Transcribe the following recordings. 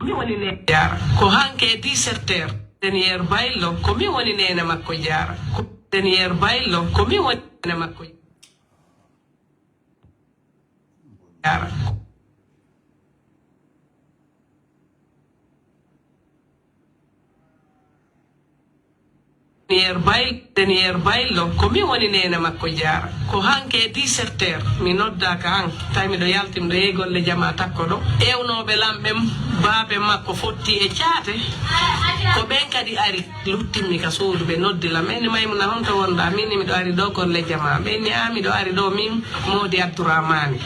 mi woni ne jara ko hanke 17h denier baylo ko mi woni nene makko jara ko denier baylo ko mi woni nene makko jara denier baylo ko mi woni nene makko jara ko hanke 17h mi nodda ka han tami do yaltim do yegolle jama takko do ewnobe lambem baabe makko fotti e ciate ko ben kadi ari luttimi ka suudu be noddi la men maymuna honto wonda min mi do ari do golle jama ben ni ami do ari do min modi abdurrahmani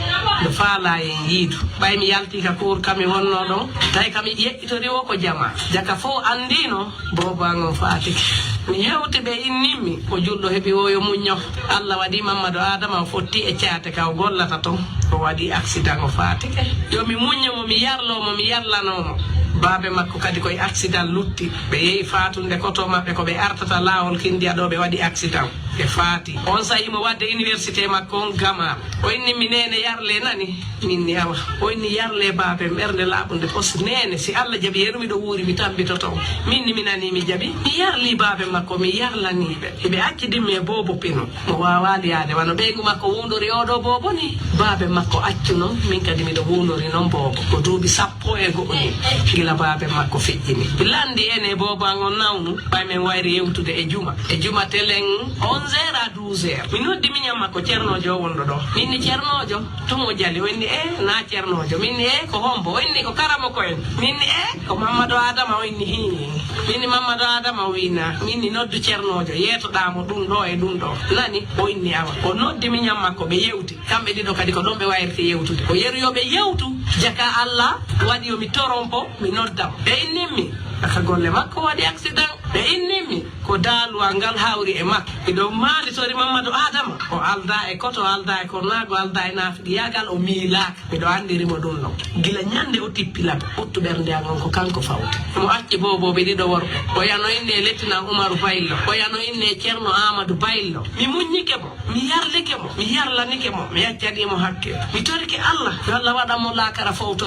do faala en yiidu bay mi yalti ka kur kami wonno don tay kami yettito rewo ko jama jaka fo andino bobo angon fatike mi hewte be innimi ko juldo hebi woyo munyo Allah wadi Mamadou Adama fotti e ciate ka gollata ton ko wadi accident o fatike yo mi munyo mo mi yarlo mo mi yarlano mo baabe makko kadi koy accident lutti be yeyi fatunde koto mabbe ko be artata lawol kindiya do be wadi accident e faati on say mo wadde université makko on gama o inni mi nene yarle nani minni awa o inni yarle baabe bernde labunde pos nene si Allah jabi yerumi do wuri mi tambito to minni mi nani mi jabi mi yarli baabe makko mi yarlani be accidi me bobo pino mo wawali ade wano be ngu makko wondori odo bobo ni baabe makko accuno min kadi mi do wondori non bobo ko duubi sappo e go ni gila baabe makko fejjini bilandi ene bobo angon nawnu bay men wayri yewtude e juma telen 11h à 12h mi noddi mi nyamma ko cernojo wondo do minni cernojo to mo jali wonni na cernojo minni ko hombo wonni ko karamo ko en minni ko Mamadou Adama wonni hi minni Mamadou Adama wina minni noddu cernojo yetoɗamo ɗum ɗo e ɗum ɗo nani o inni awa o noddi mi nyamma ko be yewti kambe dido kadi ko don be wayrti yewtude ko yeruyobe yewtu jaka Allah wadi o mi torompo mi noddam be innimi aka golle makko wadi accident be innimi ko daluwa ngal hawri e makko ido mali tori Mamadou Adama o alda e koto alda e kornago alda e nafidi yagal o milaka bido andiri mo dum no gila nyande o tippila ottu bernde agon ko kanko fawti mo acci bobo be dido worbe o yano inne lettina Umaru Baylo o yano inne Cerno Amadou Baylo mi munyike mo mi yarlike mo mi yarlanike mo mi accadi mo hakke mi torike Allah Allah wada mo lakara fawto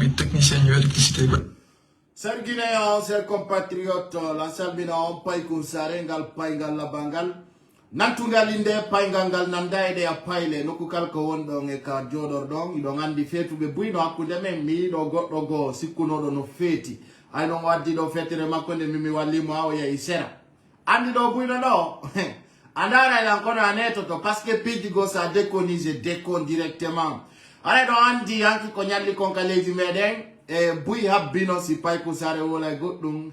mi technicien de électricité. Ser Guinéen, ser compatriote, la salmina on pay kun sarengal paygal labangal. Nantungal inde paygangal nandaide a payle nokukal ko wondo nge ka jodor dong ido ngandi fetu be buino akude men mi do goddo go sikuno do no feti. Ay non waddi do fetere makonde mimi wallimo awo ya isera. Andi do buino do. Andara la kono aneto to parce que pidi go sa déconise décon directement. Ala do andi anki ko nyalli kon kaleji meden bui habbino si pay ko sare wala goddum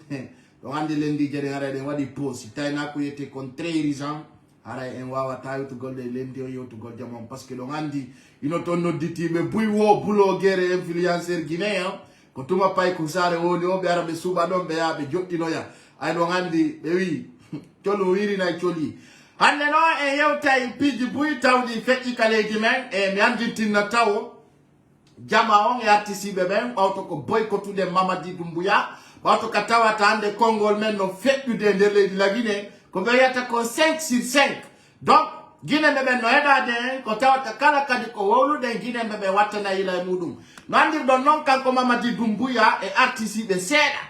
do andi lendi jere ara de wadi pause tayna ko yete kon 3 ans ara en wawa tayu to golde lendi o yoto gol jamon parce que do andi ino ton nodditi be bui wo bulo gere influenceur guinéen ko tuma pay ko sare woni o be ara be suba don be yabe jottino ya ay do andi be wi tolo wiri na toli hande no e yewtay piji bui tawdi fetti kaleji men mi andi tinna tawo jama on e artisibe ben auto ko boycottude Mamadi Doumbouya auto ka tawata ande Kongol men no feddude nder leydi la Guinée ko be yata ko 5 sur 5 donc Guinée be no edade ko tawata kala kadi ko wowlude Guinée be wattana ila mudum no andir don non kanko Mamadi Doumbouya e artisibe seeda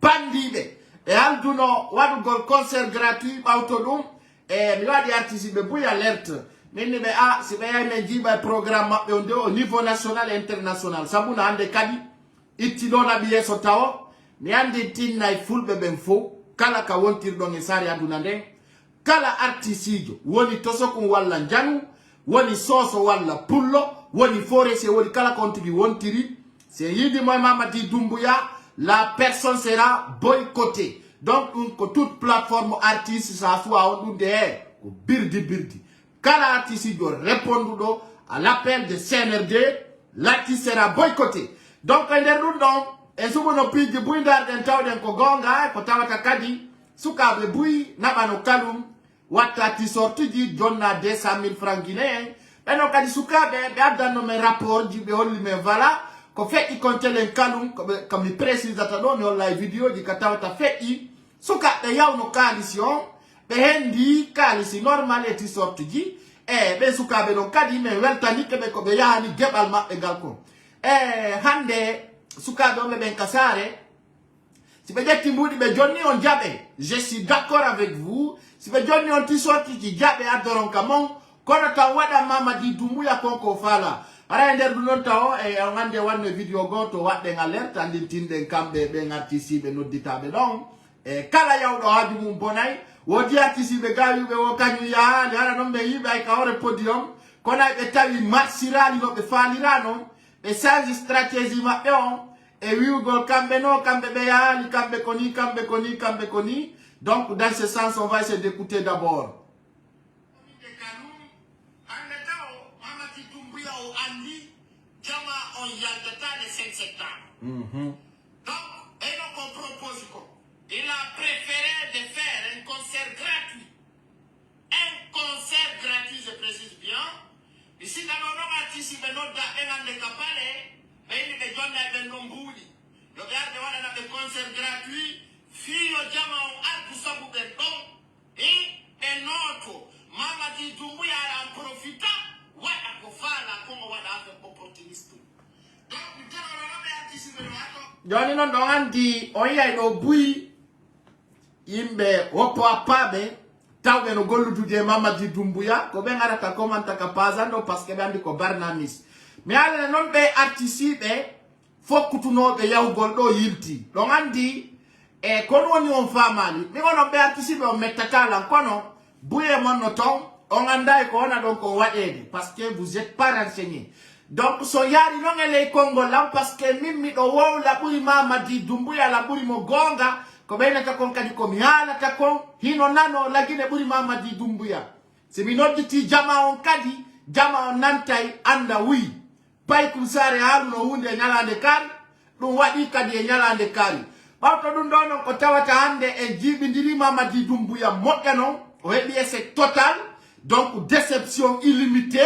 bandibe e alduno wadugol concert gratuit auto dum e mi wadi artisibe buya alerte minni be si be ay men jiba programme mabbe on au niveau national et international sabuna ande kadi itti don abiye so tawo mi andi tinna e fulbe ben fo kala ka wontir don e sari aduna den kala artisijo woni tosokun walla njanu woni soso walla pullo woni forese woni kala kontigi wontiri c'est yidi moy Mamadi Doumbouya la personne sera boycottée donc ko toute plateforme artiste ça soit on de ko birdi kala artiste doit répondre à l'appel de CNRD, l'artiste sera boycotté. Donc, en derudon, et si vous n'avez plus de bruit d'argent, ko gonga, ko tawata kadi, suka be bui, nabano kalum, watati sorti di, jonna 200 000 francs guinéens, et non kadi suka be adano me rapport, di be holli me vala, ko feki kontelen kalum, comme il précise atadon, yon la vidéo, di katawata feki, suka be yaw no coalition, be hendi kalisi normal eti sorti ji be sukabe non kadi men weltani kebe ko be yahani gebal mabbe gal ko hande sukabe me ben kasare si be jetti mbudi be jonni on jabe je suis d'accord avec vous si be jonni on ti sorti ti jabe adoron kamon kono ta wada Mamadi Doumbouya konko fala ara nder du non taw e ngande wanne video go to wadde alerte andin tinde kambe be ngartisi be nodditabe don e kala yawdo haaju mum bonay wodi artisi be gawi be wo kanyu ya ara non be yibe ay kawre podium kono be tawi marsirali no be falirano be change stratégie mabbe on et wiugol kambe no kambe be yaali kambe koni donc dans ce sens on va essayer d'écouter d'abord Mamadi Doumbouya o andi jama on yaldata le 5 septembre. Donc, et donc on propose quoi? Il a préféré de faire un concert gratuit. Un concert gratuit, je précise bien. Ici, dans nos artistes, nous avons des capales, mais nous avons des nombreux. Nous avons des concerts gratuits. Fille au diamant, à tout ça, vous êtes bon. Et un autre, Mamadi Doumbouya en profitant, voilà qu'on fait la comme on va faire opportuniste. Donc, nous avons des artistes, Johnny non don andi oya no bui imbe wopo apabe tawbe no gollutude Mamadi Doumbouya ko be ngara komanta ka pazando parce que be andi ko barnamis mi ala non be artiste be fokkutuno be yawgol do yilti don andi e kono woni on famali mi wono be artiste be o metakala kono buye mon no ton on anda ko ona don ko wadede parce que vous êtes pas renseigné. Donc so yari non ele Congo là parce que mimi do wo la buri Mamadi Doumbouya la buri mo gonga ko bena ka kon kadi ko mi hala ta kon hino nano lagine buri Mamadi Doumbouya se mi noddi jama on kadi jama on nantai anda wi pay kum sare halu no hunde nyalande kari dum wadi kadi e nyalande kari bawto dum don ko tawata hande e jibindiri Mamadi Doumbouya modano o hebi c'est total donc déception illimitée.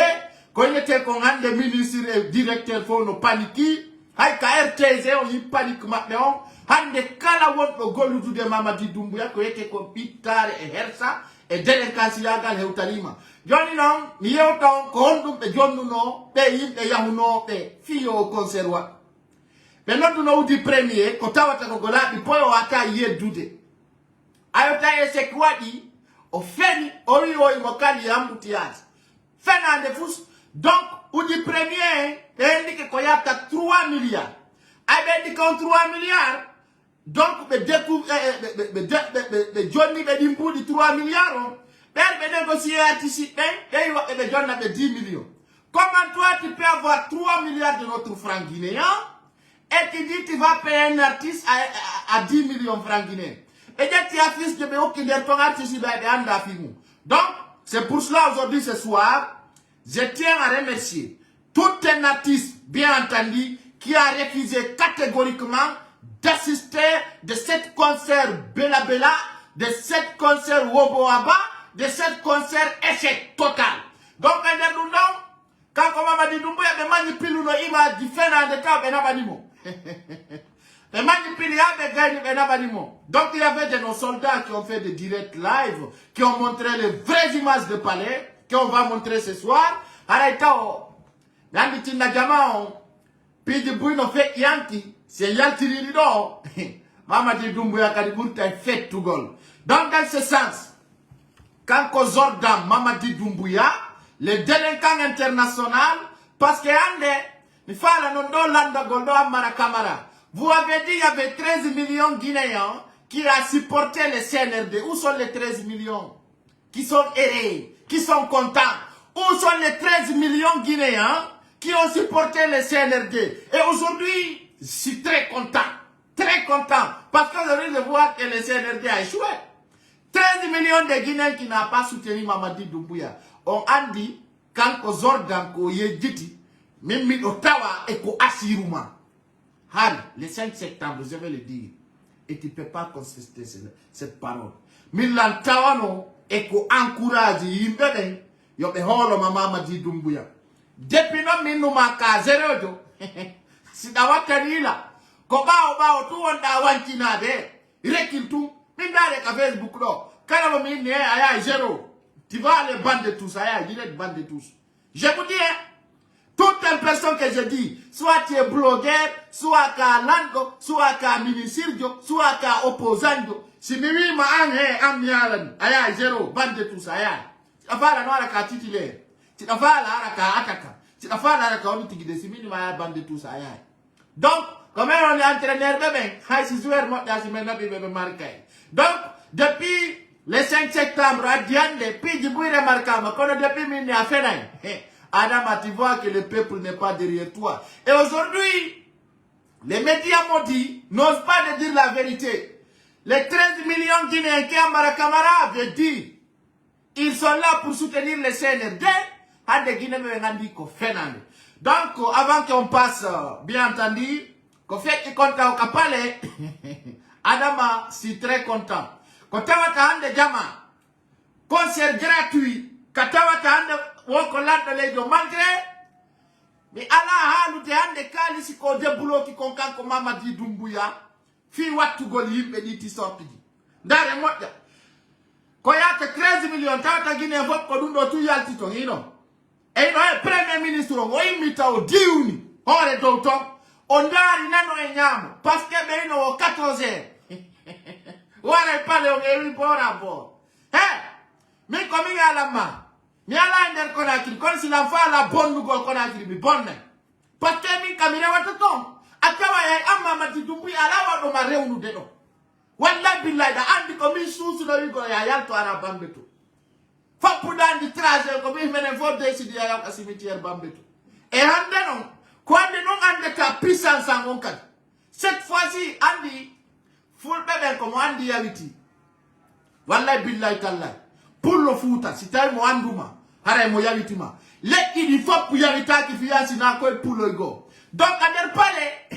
Quand il était qu'on a des ministres et directeurs pour nous paniquer, hay ka RTZ on y panique maintenant, hande kala won do goludu de Mamadi Doumbouya ko yete ko pitare e hersa e delinquance yagal hewtalima. Joni non mi yewta ko hondum be jonnuno be yimbe yahuno be fiyo conserwa. Be noddu no udi premier ko tawata ko golabi poyo ata yeddude. Ayota e se kwadi o feni o wi o mokali ambutiage. Fena de fous. Donc, ou du premier, il dit qu'il y a 3 milliards. Il dit qu'on 3 milliards. Donc, Johnny Bedimpo dit 3 milliards. Il négocier anticipé, et il Johnny 10 millions. Comment toi, tu peux avoir 3 milliards de notre franc guinéen et tu dis que tu vas payer un artiste à 10 millions de francs guinéens. Et tu as fils de Béo qui est ton artiste. Donc, c'est pour cela aujourd'hui, ce soir, je tiens à remercier tout un artiste, bien entendu, qui a refusé catégoriquement d'assister de cette concert Bella Bella, de cette concert Woboaba, de cette concert échec total. Donc, quand Mamadi Doumbouya me manipule no ima différent de cas benabadimo. Me manipule avec benabadimo. Donc, il y avait de nos soldats qui ont fait des directs live, qui ont montré les vraies images de palais, qu'on va montrer ce soir. Araitao, nandi tinda jamao, pidi buino fait yanki, c'est yanki rido. Mamadi Doumbouya kadiburta fait tout gol. Donc dans ce sens, quand Kozordam Mamadi Doumbouya, le délinquant international, parce que ande, il fallait non do landa goldo amara kamara. Vous avez dit il y avait 13 millions Guinéens qui a supporté le CNRD. Où sont les 13 millions? Qui sont errés, qui sont contents? Où sont les 13 millions Guinéens qui ont supporté le CNRD? Et aujourd'hui, je suis très content, parce qu'aujourd'hui, je vois que le CNRD a échoué. 13 millions de Guinéens qui n'ont pas soutenu Mamadi Doumbouya. On a dit, quand Kozordam ko yedjiti, Mimi Ottawa et ko Asiruma. Harry, le 5 septembre, je vais le dire, et tu ne peux pas contester cette parole. Milan Tawano et ko encourage Yimbebe. Yo be holo Mamadi Doumbouya. Depuis no minu maka zerojo. Si dawata nila. Ko bao tu onda wankina de. Rekil tu. Mindare ka Facebook do. Kana mo minne aya zero. Tu vas aller bande de tous aya direct bande de tous. Je vous dis Toute une personne que je dis, soit tu es blogueur, soit tu es lango, soit tu es ministre, soit tu es opposant, si mi ma amialan, aya zéro, bande tout ça, aya. Tu vas la noire à titulaire, tu vas la attaquant, tu vas la on dit si mi ma bande tout ça, aya. Donc, comme on est entraîneur, c'est joueur, moi, c'est maintenant marqué. Donc, depuis le 5 septembre, à Diane, depuis du bruit remarquable, depuis mine à Fenaï. Adam, tu vois que le peuple n'est pas derrière toi. Et aujourd'hui, les médias m'ont dit, n'osent pas de dire la vérité. Les 13 millions de Guinéens qui ont Marakamara veut dire, ils sont là pour soutenir le CNRD. Donc, avant qu'on passe, bien entendu, qu'on fait content au Kapale, Adama, c'est très content. Kotawata hande jama, concert gratuit, katawata hande wokolanda lejo malgré, mais ala halu te hande kali si ko debulo ki konkan ko Mamadi Doumbouya, fi watu goli himbe niti sorti. Ndare moja, ko yate 13 millions, tawata Guinée vop ko dundo tu yalti to hino. E no e premier ministre o imita o diuni, ore do to, ondari nano e nyamo, parce que be ino o 14 heures. Wara pale on ewi bora bo. Mi komi ala ma. Mi ala nder konakiri. Kon si la fa la bonnu gol konakiri mi bonne. Parce que mi kamira wataton. Akawa ya amma Mamadi Doumbouya ala wa do ma rewnu de do. Wallahi billahi da andi ko mi susu do wi go ya yalto ara bambeto. Fopu dandi traje ko mi menen fo décide ya ka cimetière bambeto. Et hande non. Ko ande non ande ta puissance en on kat. Cette fois-ci andi full bébé comme Andy Yaviti. Wallahi billahi tallahi. Pour le fouta, si t'as mo anduma, hare mo Yaviti ma. Let il faut pour Yavita qui fiance na ko pour le go. Donc ader pale,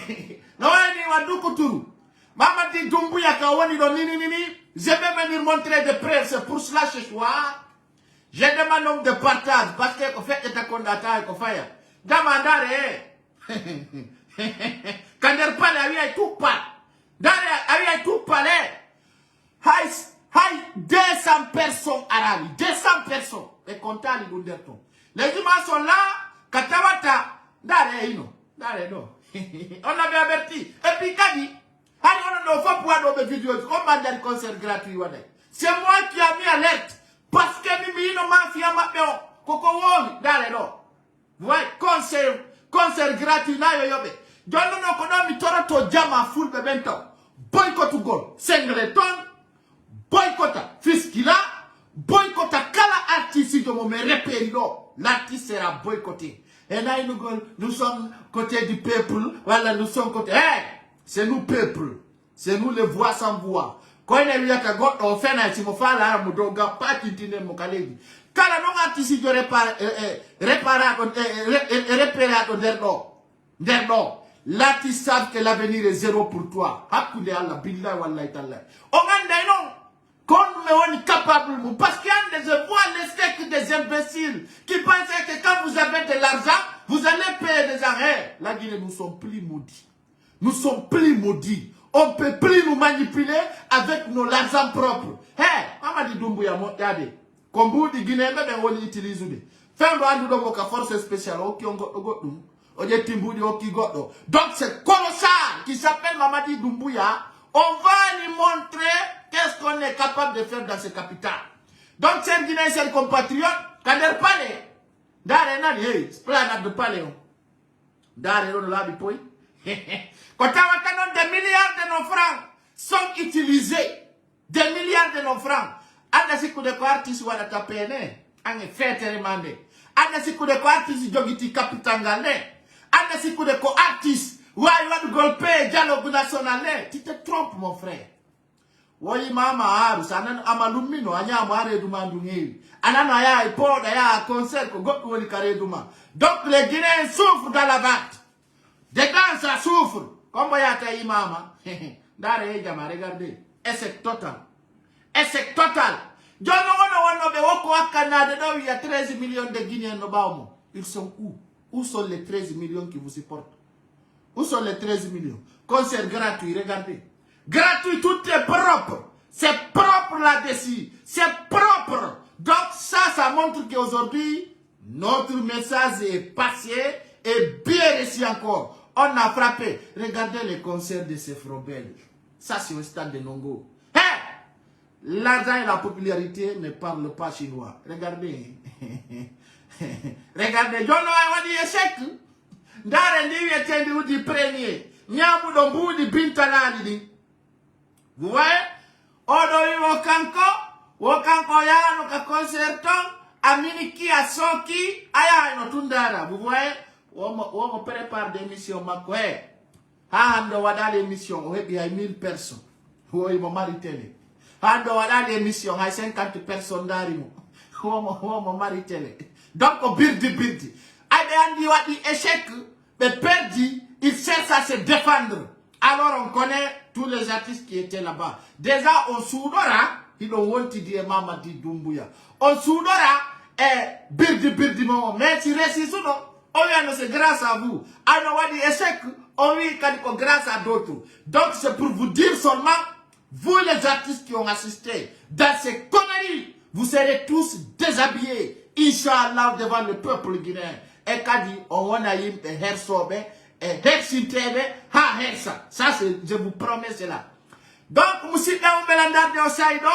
no ni waduko turu. Mamadi Doumbouya ka woni do nini. Je vais venir montrer des preuves, c'est pour cela ce soir. Je demande nombre de partage parce que ko fait ta condata ko faya. Damandare. Kader pale awi tout pas. Dans les tout palais, 200 personnes arabes, 200 personnes, et comptant les Gunderton. Les humains sont là, Katawata, on avait averti. Et puis, Kadi, on ne faut pas voir nos vidéos, comment dire concert gratuit. C'est moi qui ai mis alerte, parce que Mimi no mafia mapéon, Koko Wong, vous voyez, concert gratuit, na yoyobe. Donne nos konomi toro to jama full bebento. Boycott gol, Sengleton, boycotta Fiskila, boycotta Kala artiste de mon repérino. L'artiste sera boycotté. Et là, nous sommes côté du peuple, voilà, nous sommes côté. C'est nous peuple, c'est nous les voix sans voix. Quand on est à God, on fait un si mon frère là, mon doga, pas tintine mon collègue. Kala non artiste de réparer, l'artiste savent que l'avenir est zéro pour toi. Hakule Allah, billah wallahi ta'ala. Oganda non. Comme on est capable, parce qu'il y a des voix, les steaks des imbéciles qui pensaient que quand vous avez de l'argent, vous allez payer des arrêts. La Guinée, nous sommes plus maudits. Nous sommes plus maudits. On ne peut plus nous manipuler avec nos argent propres. Mamadi Doumbouya, regardez. Comme vous, les Guinéens, on utilise. Fais-moi une force spéciale. Donc c'est colossal qui s'appelle Mamadi Doumbouya. On va lui montrer qu'est-ce qu'on est capable de faire dans ce capital. Donc c'est Guinéen, c'est le compatriote. Kader Palais. Dare nani, esplanade de Palais. Dare on l'a dit pour. Quand des milliards de nos francs sont utilisés. Des milliards de nos francs. Anda si coup de quoi artiste wala tapene. Ange fête remandé. Anda si coup de quoi artiste jogiti capitangale. Anda si coup de quoi artiste. Ouais, il va nous golper, dialogue national. Tu te trompes, mon frère. Oui, maman, haru, sanan amalumino, anya amare dumandungi. Anana ya ipoda ya concert, ko gotu wali kare duma. Donc les Guinéens souffrent dans la vente. Des gens, ça souffre. Comme ya ta imama. Dare jama, regardez. Échec total. Échec total. Jono ono be woko akana de il y a 13 millions de Guinéens no baomo. Ils sont où? Où sont les 13 millions qui vous supportent? Où sont les 13 millions? Concert gratuit, regardez. Gratuit, tout est propre. C'est propre là-dessus. C'est propre. Donc ça montre qu'aujourd'hui, notre message est passé et bien réussi encore. On a frappé. Regardez les concerts de ces frères belges. Ça, c'est au stade de Nongo. L'argent et la popularité ne parlent pas chinois. Regardez. Regardez. Je n'ai dit échec. Ndare ndiye tendi udi premier. Nyamu dombu di bintanali di. Vous voyez? Odo yi wokanko ya no ka concerto. Aminiki asoki. Aya no tundara. Vous voyez? On prépare des missions makwe. Ando wada l'émission. Il y a 1000 personnes. Oui, mon mari télé. Ando wada l'émission. Il y a 50 personnes d'arimo. Mon mari télé. Donc, birdi. Andi wadi échec. Mais perdu, il cherche à se défendre. Alors, on connaît tous les artistes qui étaient là-bas. Déjà, on soudora. Ils ont honte dire Mamadi Doumbouya. On soudora. Birdi, mais si réussit non. Oh, c'est grâce à vous. Alors, on dit échec. Oh oui, grâce à d'autres. Donc, c'est pour vous dire seulement, vous les artistes qui ont assisté dans ces conneries, vous serez tous déshabillés, Inch'Allah, devant le peuple guinéen. Et quand dit, on a eu des hersobe, et hersintebe, ha hersa. Ça, je vous promets cela. Donc, Moussika Oumelandar de Osaido,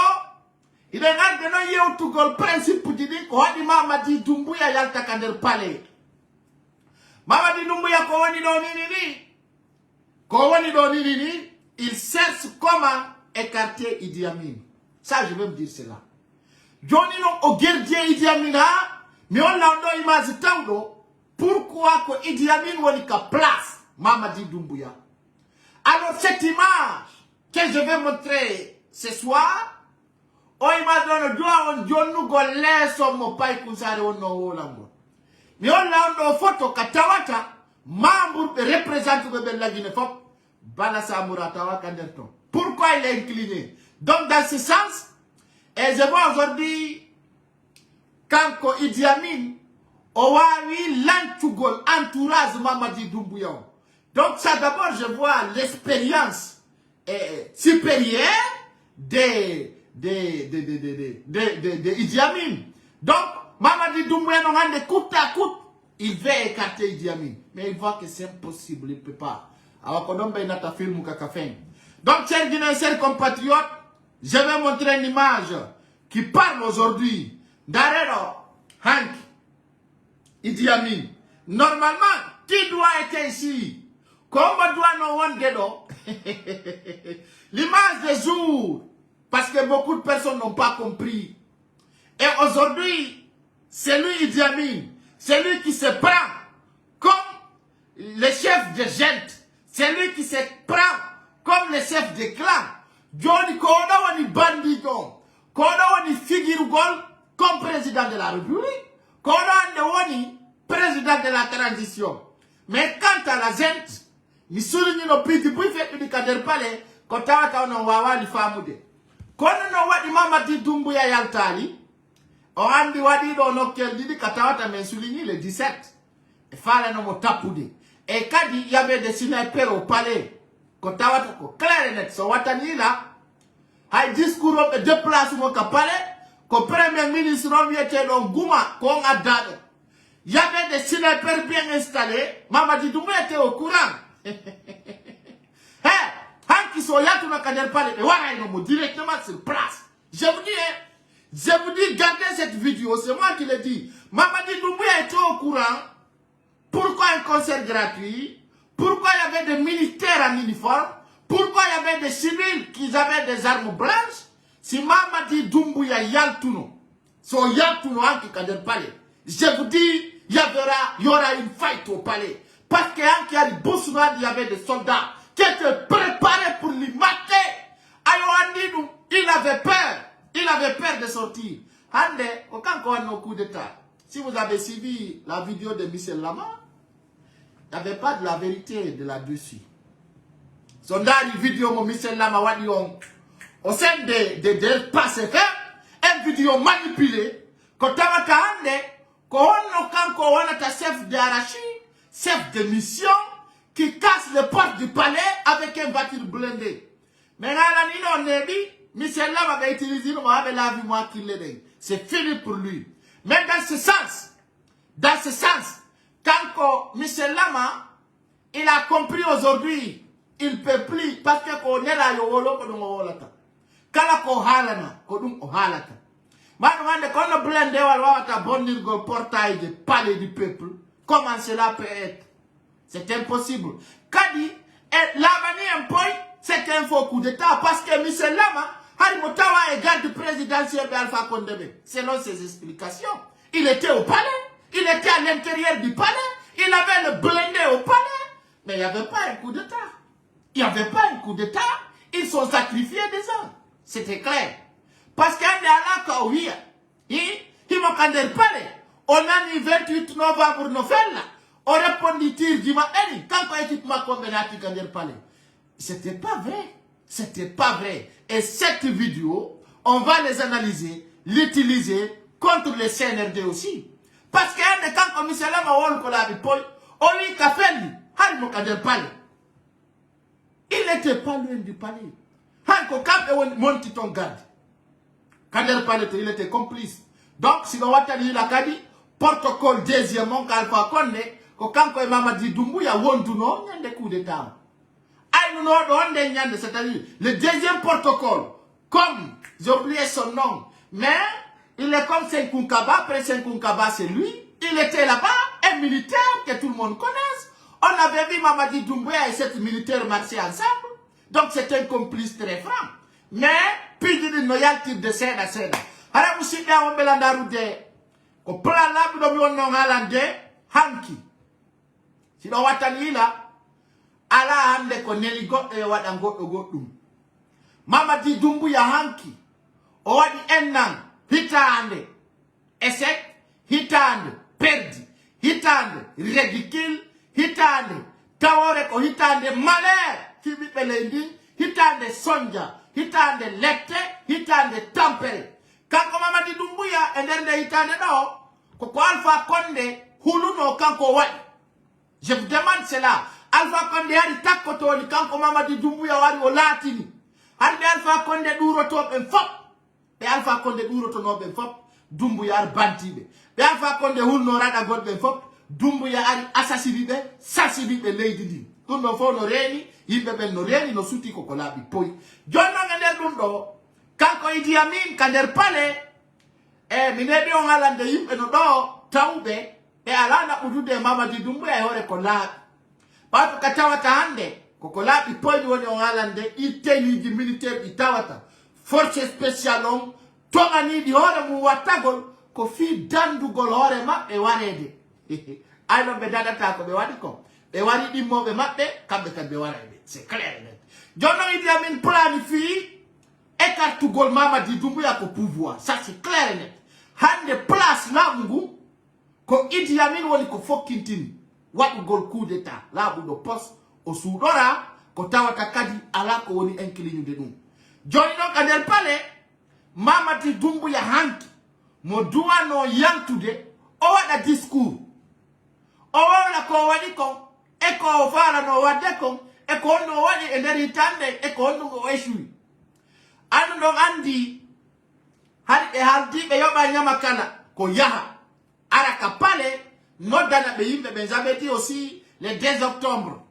il est là de nous yé au Tougol, principe pour dire, qu'on a dit Mamadi Doumbouya Yalta Kader Palais. Mamadi Doumbouya Kowani Doni, il cherche comment écarter Idi Amin. Ça, je vais me dire cela. Johnny non au guerrier Idi Amin, mais on l'a donné image tango. Pourquoi que Idi Amin a place Mamadi Doumbouya? Alors, cette image que je vais montrer ce soir, on imagine on nous laisse mon pai kusare on no lango. Mais on l'a donné photo katawata. Membre représente de la Guinée, Balassa Mouratawa Kanderton. Pourquoi il est incliné? Donc, dans ce sens, et je vois aujourd'hui, quand Idi Amin, Owawi, l'Antugol, entourage Mamadi Doumbouya. Donc, ça d'abord, je vois l'expérience supérieure de Idi Amin. Donc, Mamadi Doumbouya n'a rien de coûte à coûte. Il veut écarter Idi Amin. Mais il voit que c'est impossible, il ne peut pas. Alors, quand on a un film, donc, chers Guinéens, chers compatriotes, je vais montrer une image qui parle aujourd'hui d'Arero, Hank, Idi Amin. Normalement, qui doit être ici? Comment doit nous rendre? L'image des jours, parce que beaucoup de personnes n'ont pas compris. Et aujourd'hui, c'est lui Idi Amin. C'est lui qui se prend comme le chef de gente. C'est lui qui se prend comme le chef de clan. Johnny Koda wani bandido. Koda wani figurgol comme président de la République. Koda wani président de la transition. Mais quant à la gente, ni souligne no piti bui fait du Kader Palais, kotawa ka ono wawa ni famude. Kono no wadi Mamadi Doumbouya yaltali. Orandi wadi do no keldidi katawata men souligné le 17. Et fallait no motapude. Et quand il y avait des snipers au palais, katawata ko clair net so watani là, hay discours de déplacement ka palais, ko premier ministre romiete do Gouma ko adade. Il y avait des snipers bien installés, Mamadi Doumbouya était au courant. Hey, hanki so yatu na Kader Palais, et voilà il directement sur place. Je vous dis, gardez cette vidéo, c'est moi qui l'ai dit. Mamadi Doumbouya était au courant. Pourquoi un concert gratuit? Pourquoi il y avait des militaires en uniforme? Pourquoi il y avait des civils qui avaient des armes blanches? Si Mamadi Doumbouya yaltuno, so yaltuno anki Kader Palais, je vous dis, il y aura une fight au palais. Parce qu'il y avait des soldats qui étaient préparés pour lui mater. Ayo il avait peur. Il avait peur de sortir. Ande, aucun coup d'état. Si vous avez suivi la vidéo de Michel Lama, il n'y avait pas de la vérité de là-dessus. Son dernier vidéo de Michel Lama, au sein de passer une vidéo manipulée, quand tu as chef d'arrachi, chef de mission, qui casse les portes du palais avec une voiture blindée. Mais là, on a dit, Michel Lama avait utilisé le mot avec la vie moi qui l'ai dit. C'est fini pour lui. Mais dans ce sens, quand Michel Lama, il a compris aujourd'hui, il ne peut plus, parce que qu'on est là, kala ko halana, ko dum o halata. Maintenant, quand on blende walwata bondir go portail de palais du peuple, comment cela peut être? C'est impossible. Kadi, l'Abani un point, c'est un faux coup d'État, parce que Michel Lama, Harimotawa est garde présidentiel d'Alpha Condé. Selon ses explications, il était au palais, il était à l'intérieur du palais, il avait le blindé au palais, mais il n'y avait pas un coup d'État. Il n'y avait pas un coup d'État, ils sont sacrifiés des gens. C'était clair. Parce qu'il y a là quand il m'a candé le palais. On a mis 28 novembre novembre. On répondit tir du matin. Quand l'équipe m'a combinati candé le palais. C'était pas vrai. C'était pas vrai. Et cette vidéo, on va les analyser, l'utiliser contre les CNRD aussi. Parce qu'il y a des quand commissaire là m'a on a vu Paul, on lui a fait lui, il m'a candé le palais. Il n'était pas loin du palais. Hanko Cap et monte ton garde. Kader Palais, il était complice. Donc, si on va dire la Kadi, protocole deuxièmement, qu'Alpha Condé, quand Mamadi Doumbouya Wonduno, il y a des coups d'État. C'est-à-dire, le deuxième protocole, comme, j'ai oublié son nom, mais il est comme Senkunkaba, après Senkunkaba, c'est lui. Il était là-bas, un militaire que tout le monde connaisse. On avait vu Mamadi Doumbouya et cette militaire marcher ensemble. Donc c'est un complice très franc. Mais, puis il dit, il type de scène à scène. Alors, vous savez, on va dire, qu'on plan là, vous devez en Hollande, Hanki. Si l'on va t'en là, ala hande ko neli goɗɗo e waɗa goɗɗo goɗɗum. Mamadi Doumbouya Hanki, o waɗi ennan, hitande, échec, hitande, perdi, hitande, ridicule, hitande, tawore ko hitande malheur. Hitande sonja, hitande lette, hitande tampere. Kanko Mamadi Doumbouya enderde hitande do, koko Alpha Condé huluno kanko wadi. Je vous demande cela. Alpha Condé hari takotoni kanko Mamadi Doumbouya wadi o latini. Hande Alpha Condé duroto ben fop. Be Alpha Condé duroto no ben fop. Doumbouya ar bantibe. Be Alpha Condé hulno rada god ben fop. Doumbouya ari assassinibe, sassinibe leydi ndi. Dum no fo no reni. Yimbe ben no reni no suti ko kolabi poi. Jonno ngender dum do kanko Idi Amin kander pale minebe on alande yimbe no do tawbe e alana udude Mamadi Doumbouya e hore kolabi. Pato katawata hande ko kolabi poi woni on alande iteni di militaire itawata force spéciale on tongani di hore mu watagol ko fi dandugol hore mabbe warede. Ayno be dadata ko be wadi ko. Be wari dimmobe mabbe kambe kambe warede. C'est clair. Jonno Idi Amin planifie écartugol Mamadi Doumbouya ko pouvoir. Ça c'est clair net. Hande place la mungu ko Idi Amin woni ko fokkintini waɗugol coup d'état laaɓuɗo poste o suuɗora ko tawata kadi ala ko woni inclinude ɗum. Joni ɗon ka nder pale Mamadi Doumbouya Hanki mo duwano yantude o waɗa discours o wawla ko waɗi kon e ko farano wadde kon e ko honno waɗi e nder hitande e ko honno o échoui. Anu ɗon andi hari ɓe haldiɓe yoɓa ñama kala ko yaha ara ka pale noddana ɓe yimɓe ɓe j'avais dit aussi le 2 octobre.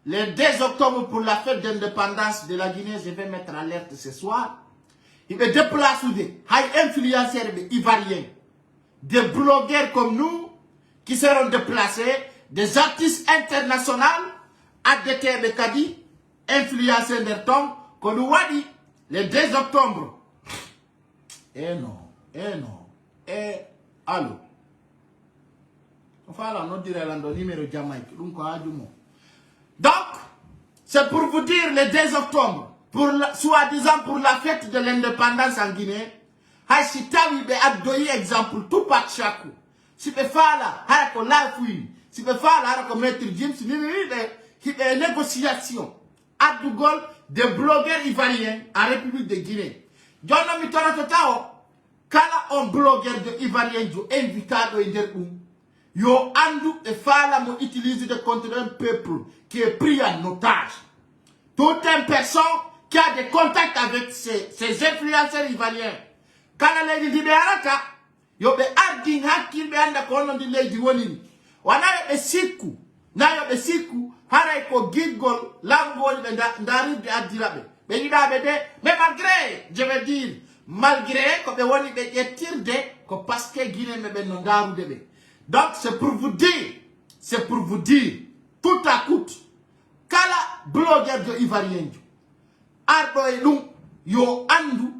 Le 2 octobre pour la fête d'indépendance de la Guinée, je vais mettre alerte ce soir. Il me déplace ou des influenceurs ivoiriens, des blogueurs comme nous qui seront déplacés, des artistes internationaux, ADT Bekadi, influenceurs d'Erton, qu'on nous a dit le 2 octobre. Allô. Enfin, là, nous dirons le numéro de Jamaïque. Donc, c'est pour vous dire le 2 octobre, soi-disant pour la fête de l'indépendance en Guinée, si tu as exemple, tout par chaque coup. Si tu fais là, si tu fais là, maître James, il y a une négociation à Dougol des blogueurs ivoiriens en République de Guinée. John Mitora Totao, quand un blogueur de ivoirien invité à yo andu et fala mo utilise contre un peuple qui est pris en otage. Toute une personne qui a des contacts avec ces influenceurs ivoiriens. Quand la lady dit Bearaka, yo be arding hakil be anda kono di lady woni. wana yoɓe sikku na yoɓe sikku haray ko giggol laamu woni ɓe ndarirde addiraɓe ɓe yiɗaɓe de mais malgré je veux dire malgré ko ɓe woni ɓe ƴettirde ko parce que guinéɓe ɓen no ndarude ɓe donc c'est pour vous dire tout à coup kala blogueur de ivoirien jo arɗo e ɗum yo andu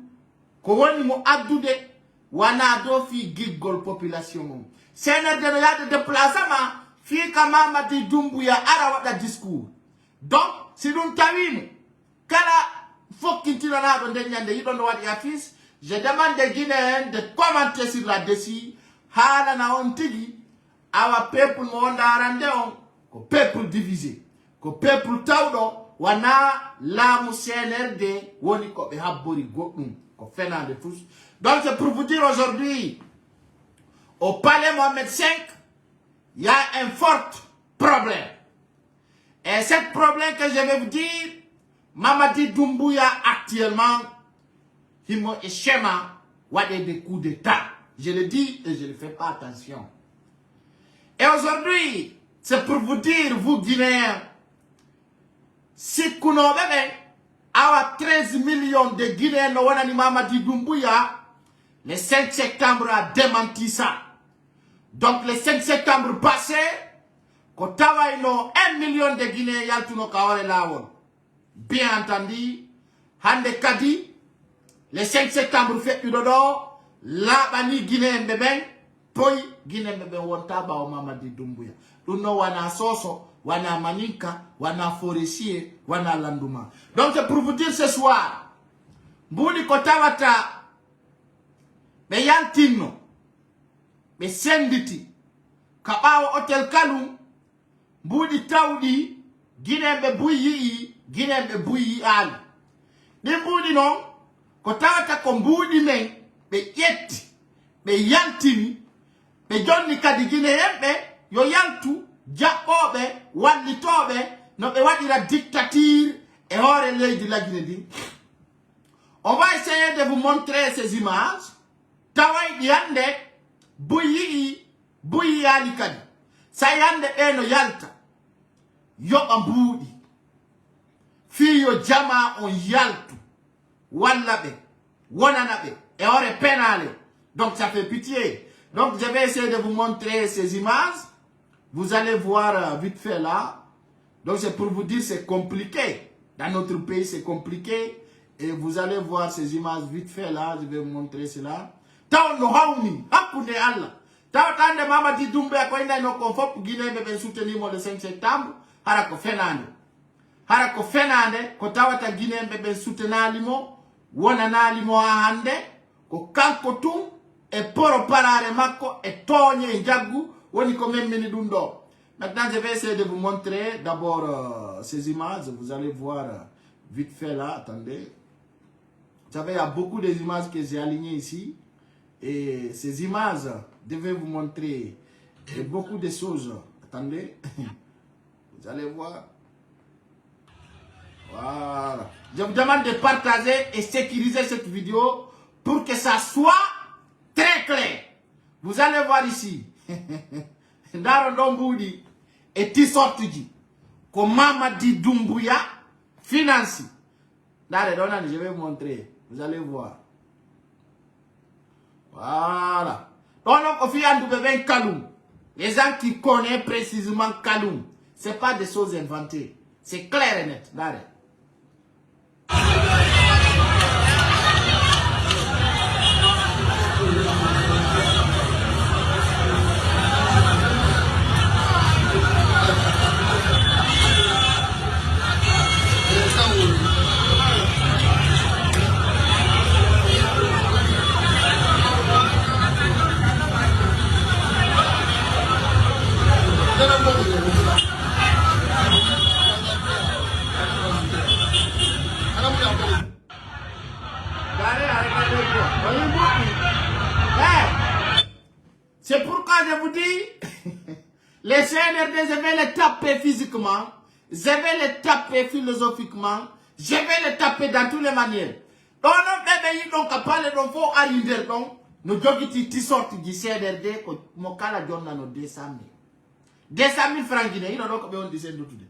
ko woni mo addude wana do fi giggol population mum senerde no yaade déplacement fi ka Mamadi Doumbouya ara waɗa discours donc si ɗum tawimo kala fokkintinanaɗo nde ñande yiɗo no waɗi affiche je demande Guinéen de commenter sur la dessus haalana on tigi awa peuple mo wonɗa arande on ko peuple divisé ko peuple tawɗo wana laamu CNRD woni ko ɓe habbori goɗɗum ko fenande tous. Donc c'est pour vous dire aujourd'hui au palais Mohamed V il y a un fort problème et ce problème que je vais vous dire Mamadi Doumbouya actuellement il me schéma waɗe des coups d'état je le dis et je ne fais pas attention et aujourd'hui c'est pour vous dire vous Guinéens si kunoɓe ɓen awa 13 millions de Guinéens no wonani Mamadi Doumbouya le 5 septembre a démenti ça donc le 5 septembre passé ko tawayno 1 million de Guinéens yaltuno ka hore lawol bien entendu hande kadi le 5 septembre feƴƴuɗo ɗo laaɓani Guinéen ɓe ɓen poyi Guinéen ɓe ɓen wonta ɓawo Mamadi Doumbouya ɗum no wana soso wana maninka wana forestier wana landuma donc c'est pour vous dire ce soir mbuɗi ko tawata ɓe yaltinno ɓe senditi ka ɓawo hôtel Kalum mbuɗi tawɗi Guinéen ɓe buy yi'i Guinéen ɓe buy yi'ali ɗin mbuɗi noon ko tawata ko mbuɗi men ɓe ƴetti ɓe yaltini ɓe jonni kadi Guinéen ɓe yo yaltu jaɓɓoɓe wallitoɓe no ɓe waɗira dictature e hoore leydi la Guinée ndi. On va essayer de vous montrer ces images taway ɗi hande buy yi'ali kadi sa hande ɓe no yalta yoɓa mbuɗi fiyo jama on yaltu walla ɓe wonana ɓe e hoore penale donc ça fait pitié. Donc je vais essayer de vous montrer ces images. Vous allez voir vite fait là. Donc c'est pour vous dire c'est compliqué. Dans notre pays c'est compliqué. Et vous allez voir ces images vite fait là. Je vais vous montrer cela. Taw no hawni hakkunde Allah. Taw tande Mamadi Doumbouya ko inda no ko fop Guinée be soutenir mo le 5 septembre. Hara ko fenande ko tawata Guinée be soutenali mo wonanali mo hande ko kanko tum e poro parare makko e togne jaggu woni ko memmini ɗum ɗo. Maintenant je vais essayer de vous montrer d'abord ces images. Vous allez voir vite fait là. Attendez. Vous savez, il y a beaucoup d'images que j'ai alignées ici. Et ces images devaient vous montrer beaucoup de choses. Attendez. Vous allez voir. Voilà. Je vous demande de partager et sécuriser cette vidéo pour que ça soit très clair. Vous allez voir ici. Ndaro Domboudi et Tissortiji. Comme Mamadi Doumbouya finance. Je vais vous montrer. Vous allez voir. Voilà. Donc, au final, nous devons Kalum. Les gens qui connaissent précisément Kalum. Ce n'est pas des choses inventées. C'est clair et net. Là. C'est pourquoi je vous dis, les CNRD, je vais les taper physiquement, je vais les taper philosophiquement, je vais les taper dans toutes les manières. Donc, on a parlé de faux donc, nous avons dit sortes du CNRD, nous avons dit 200 000. 200 000 francs guinéens ino ɗo ko ɓe wondi sen duttude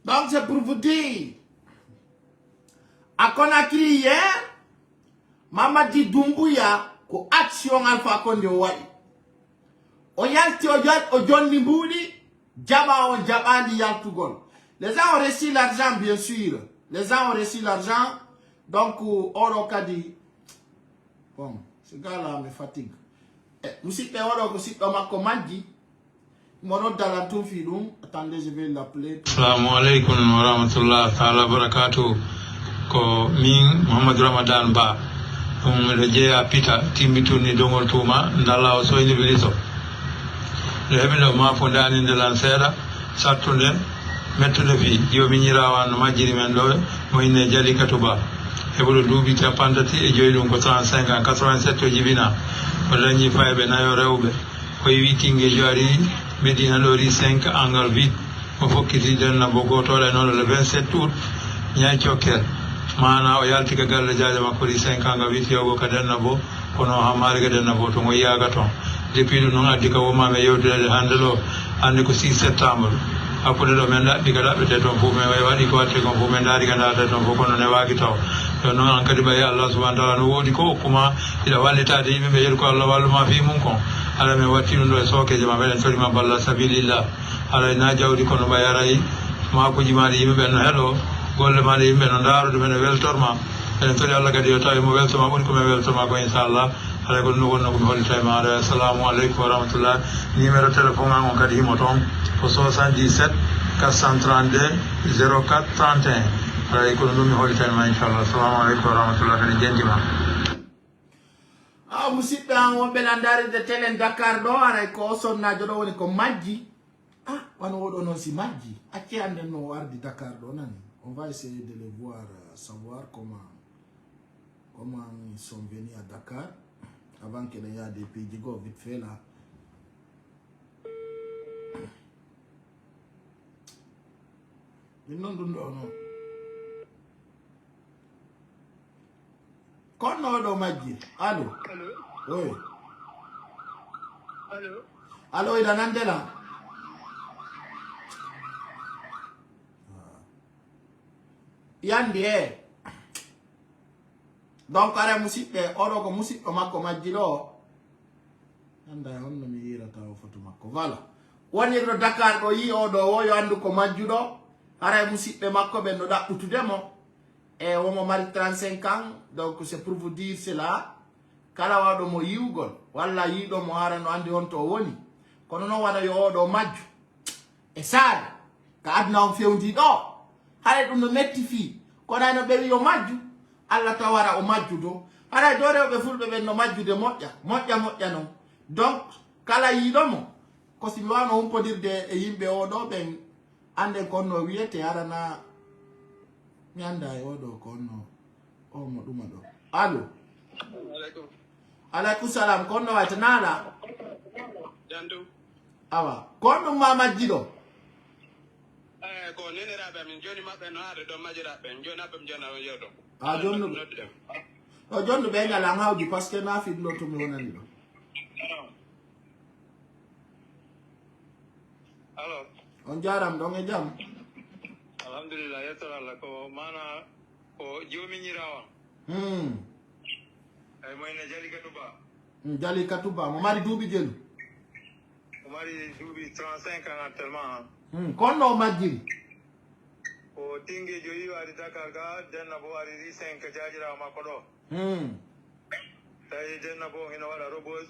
Donc c'est pour vous dire, à Conakry hier, Mamadi Doumbouya, ko action Alpha Condé wai. O yalti o John Limbouli, Djaba on Djabandi Yaltugol. Les gens ont reçu l'argent, bien sûr. Les gens ont reçu l'argent. Donc, Oro Kadi. Bon, ce gars-là me fatigue. Musique Oro, musique Omakomadi. Attendez, je vais l'appeler. Assalamu alaikum wa rahmatullahi ta'ala barakatuh. Ko min Muhammad Ramadan Ba. Ɗum miɗo jeeya pita timmituni dongol tuma ndalla o soyni biliso. Nde heɓino mafo daninde lan seeɗa sattude mettude fi jomi ñirawan no majjiri men ɗo mo inne Jalikatu Ba. Heɓuɗo duuɓi capantati e joyi ɗum ko 35 ans 87 o jibina o dañi fayɓe nayo rewɓe ko wi tingueji ari Medina Lori 5 angle 8 o fokkiti denna bo gotoɗe noon le 27 août ñay cokkel mana o yalti ka galle jaaje makko ri 5 angle 8 yogo ka denna bo kono hamari ka denna bo to mo yaga ton depuis ɗum noon addi ka womame yewtidede hande ɗo hande ko 6 septembre hakkude ɗo men ɗaɓɓi ka ɗaɓɓete toon fof min waɗi ko watte kon fof min daari ka daalde toon fof kono ne waagi taw ɗon noon an kadi ɓayi Allah subahana taala no woodi ko okkuma iɗa wallitade yimɓeɓe yeeɗi ko Allah walluma fi mum kon ala min watti ɗum ɗo e sokeje ma meɗen torima balla sabilillah ala na jawdi kono ɓay arayi makuji maɗe yimɓeɓe no heeɗo golle maɗe yimɓe no daarude men e weltorma eɗen tori Allah kadi yo tawi mo weltoma ɓuri komin weltoma ko inchallah alay ko ɗum no wonno komi hollita e maɗa assalamu aleykum wa rahmatullah numéro téléphone an on kadi himo toon ko 77 432 04 31 alay ko ɗum mi hollita e ma inchallah assalamu aleykum wa rahmatullah kadi jendima musidɓe an wonɓe landaride télé Dakar ɗo aray ko sonnajo ɗo woni ko majji wano oɗo noon si majji acci anden no wardi Dakar ɗo nani on va essayer de les voir savoir comment ils sont venus à Dakar avant qu'il y ait des pays go vite fait là non non kono ɗo majji allo oui allo ida nandela yandi donc ara musidɓe oɗo ko musidɗo makko majji ɗo anda honno mi yirata o foto makko voilà wonirɗo Dakar ɗo yi oɗo o yo andu ko majjuɗo ara musidɓe makko ɓen no ɗaɓɓutudemo et on mari 35 ans donc c'est pour vous dire cela kala waɗo mo yiwgol walla yiɗo mo hara no andi on to woni kono non waɗa yo oɗo majju e saare ka aduna on fewndi ɗo haɗa ɗum no metti fi kono ayno ɓe wi yo majju Allah taw wara o majju do haɗa do rewɓe fulɓe ɓen no majjude moƴƴa non donc kala yiɗomo ko simi wawno humpodirde e yimɓe oɗo ɓen ande konno wiyete arana mi anda e oɗo konno o mo ɗuma ɗo allo aleykum salam konno wayta naala awa kon ɗum ma majji ɗo ko neniraɓe min joni maɓɓe no haade ɗon majjiraɓe joni aɓe mi jona on yewɗo o jondu ɓe ngalan hawdi par ce que na fiɗlo to mi wonani ɗo alors on jaram ɗon e jaam alhamdulillah yettoro Allah ko mana ko jomiñira on ay moyne Jalikatu Ba Jalikatu Ba mo mari duuɓi jelu o mari duuɓi 35 ans actuellement konno o majjiri ko tinguejo yi waɗi Dakar ga denna bo ari ri 5 jajirawo makko ɗo tawi denna bo hino waɗa robose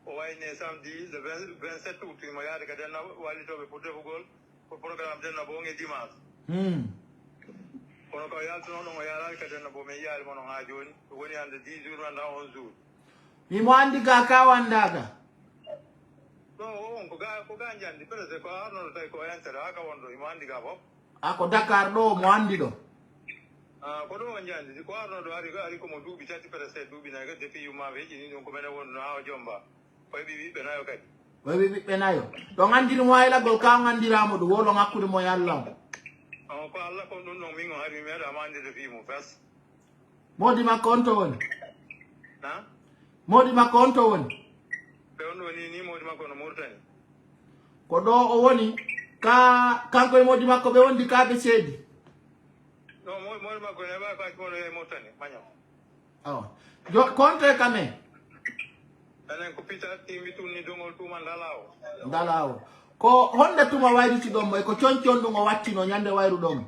o wayne samedi le 27 août mo yaade ka denna wallitoɓe pour defugol ko programme denna bo nge dimanche kono ko yaltuno ɗon o yarani kadi no bo min yaari mono ha joni woni hande 10 jours wanda 11 jours mimo andi ga ka wandaga non on ko ga jandi peut-être ko arnoɗo tawi ko intere haka wonɗo imo andi ga fof ako Dakar ɗo mo andi ɗo ko ɗo on jandi ko arnoɗo ari komo duuɓi tati peut-être duuɓi nayi depuis yumma feƴini ɗum ko menen wonno ha jomba koye ɓiɓɓe nayo kadi koye ɓiɓɓe nayo ɗo gandirimo haylagol ka gandiramo ɗum wolon hakkude mo yallam ko Allah ko ɗum ɗon min o hari mi meeɗama andide fimo fes modi makko on to woni na modi makko on to woni ɓe on ɗo ni modi makko no Mauritanie ko ɗo o woni ka kanko e modi makko ɓe wondi kaɓe seedi non modi makko ne ɓa kaki moɗo e Mauritanie mañam konto e kamen enen ko pita timmi tunni dongol tuma ndalawo ko honde tuma wayriti ɗon mo e ko coñci on ɗum o wattino ñande wayru ɗon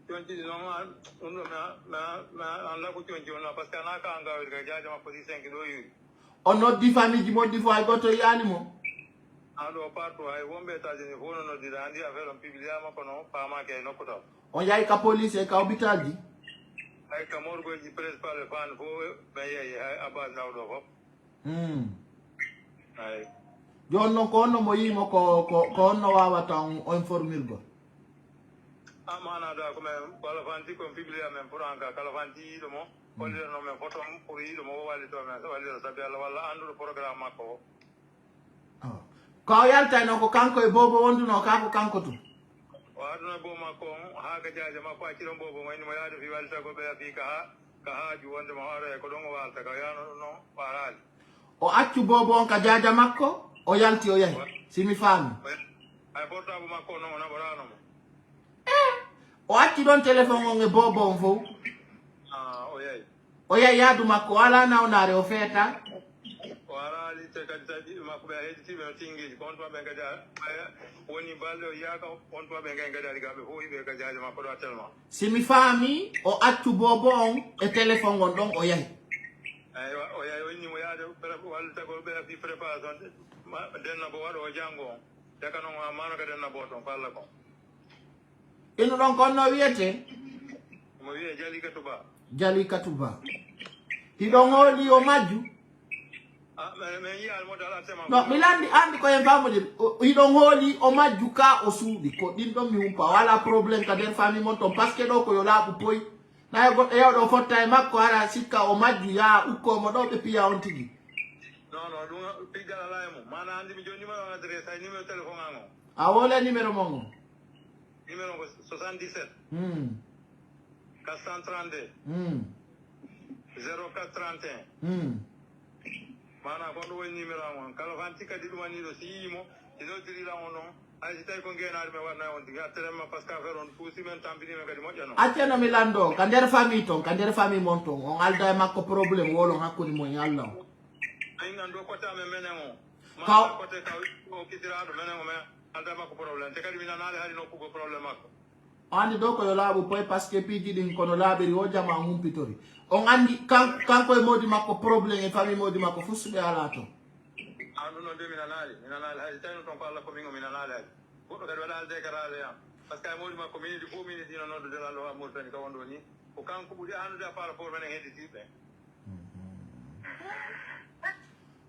coñciɗi noon ɗum ɗo mi anda ko coñci on par ce que ana ka ngawiri ka jaaja makko si 5 ɗo yuri o noddi famille ji moddi fo hay goto yiyalimo ɗo partout hay wonɓe États-Unis fof no noddida andi affaire on publiama ko noon famaki e nokku taw on yahi ka police e ka hôpital ji hay ka morgoji principal e fan fof ɓe yeeyi hay abbas nawɗo fof ay joni noon ko onno mo yimo ko onno wawata o informirgo manada komin kala fanti kon publia men pour en cas kala fanti yiiɗo mo hollirano men photo pour yiiɗo mo o wallito men wallira saabi Allah walla anduɗo programme makko o ko o yaltay noon ko kanko e bobo wonduno ka ko kanko tum o aduna bo makko on ha ka jaaja makko acciɗon bobo wayni mo yaade fi wallita ko ɓeya fi ka haaju wonde mo hoore ko ɗon o walta ka yano ɗum noon ɓaraali o accu bobo on ka jaaja makko o yalti o yahi simi faami ay portable makko noon o naɓorano mo o acci ɗon téléphone on e bobo on fof o yahi yaadu makko wala nawnare o feeta o araali te kadi tawi makko ɓe hedditiɓe no tinguiji ko on tuma ɓe kadi woni balɗe o yiyaka on tuma ɓe kadi ari gaɓe fof yiɓe ka jaaji makko ɗo actuellement simi faami o accu bobo on e téléphone on ɗon o yahi eyi o yahi o innimo yaade wallita ko ɓe fi préparation denna bo waɗo o janngo on deka noon mano ka denna bo toon ko Allah kon ino ɗon ko onno wiyete mo wiye Jalika Touba hiɗon hooli o majju min yiyalmo dal attema no mi landi andi koyen famodir hiɗon hooli o majju ka o suuɗi ko ɗin ɗon mi humpa wala probléme ka nder famille mon ton par ce que ɗo ko yo laaɓu poyi nayi goɗɗo yewɗo fotta e makko hara sikka o majju ya ukkomo ɗo ɓe piya on tigi non ɗum piggal ala e mum mana andi mi joni numéro adresse hay numéro téléphone an o a wole numéro mon o numéro ko 77 432 0431 mana ko ɗum woni numéro am on kala fanti kadi ɗumaniɗo si yiyimo si noddirira on noon hay si tawi ko ngenaɗi mi waɗna on tigi atterenma par ce que affaire on puusi men tampinima kadi moƴƴa noon acceno mi lando ka nder famille ton ka nder famille mon ton on alda e makko probléme wolon hakkude mon Allah o ayi nan ɗo côté amen menen o Kaw- mana côté kaw o kisiraɗo menen o men alda makko probléme te kadi mi nanaali haali nokkugo probléme makko andi ɗo koyo laaɓu poy par ce que piiji ɗin kono laaɓiri o jama humpitori on andi kanko e modi makko probléme e famille modi makko fusuɓe ala ton an ɗum noon de mi nanaali hay tawi no toon ko Allah ko min o mi nanaali hay goɗɗo kadi waɗa déclaré am par ce que a modi makko minidi fof minidi no noddude Allah o Mauritanie ka wonɗo ni ko kanko ɓuuri andude a par rapport menen hedditiɓe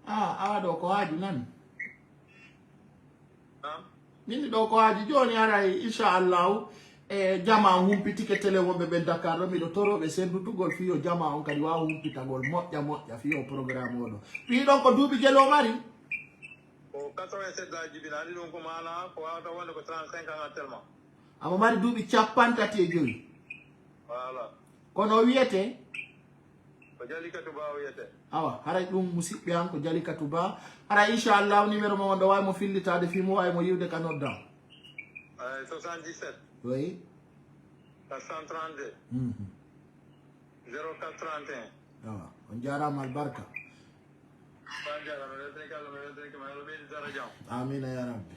awa ɗo ko haaju nani nam minni ɗo ko haaju joni aray inchallahu e jama humpitike télé wonɓe ɓe Dakar ɗo miɗo toroɓe sendutugol fiyo jama on kadi wawa humpitagol moƴƴa fiyo programme oɗo ɓiɗon ko duuɓi jelo mari ko 87 aji jibina andi ɗum ko mana ko wawata wonde ko 35 ans actuellement amo mari duuɓi 35 voilà kono wiyete ko Jalika Touba wiyete awa haray ɗum musidɓe an ko Jalika Touba haray inchallahu numéro mo wonɗo wawi mo fillitade fimo wawi mo yiwde ka noddan 77 oui 432 0431 awa on jarama albarka banjara mi weltanike Allah mi weltanike ma Allah ɓeydi dara jam amina ya rabbi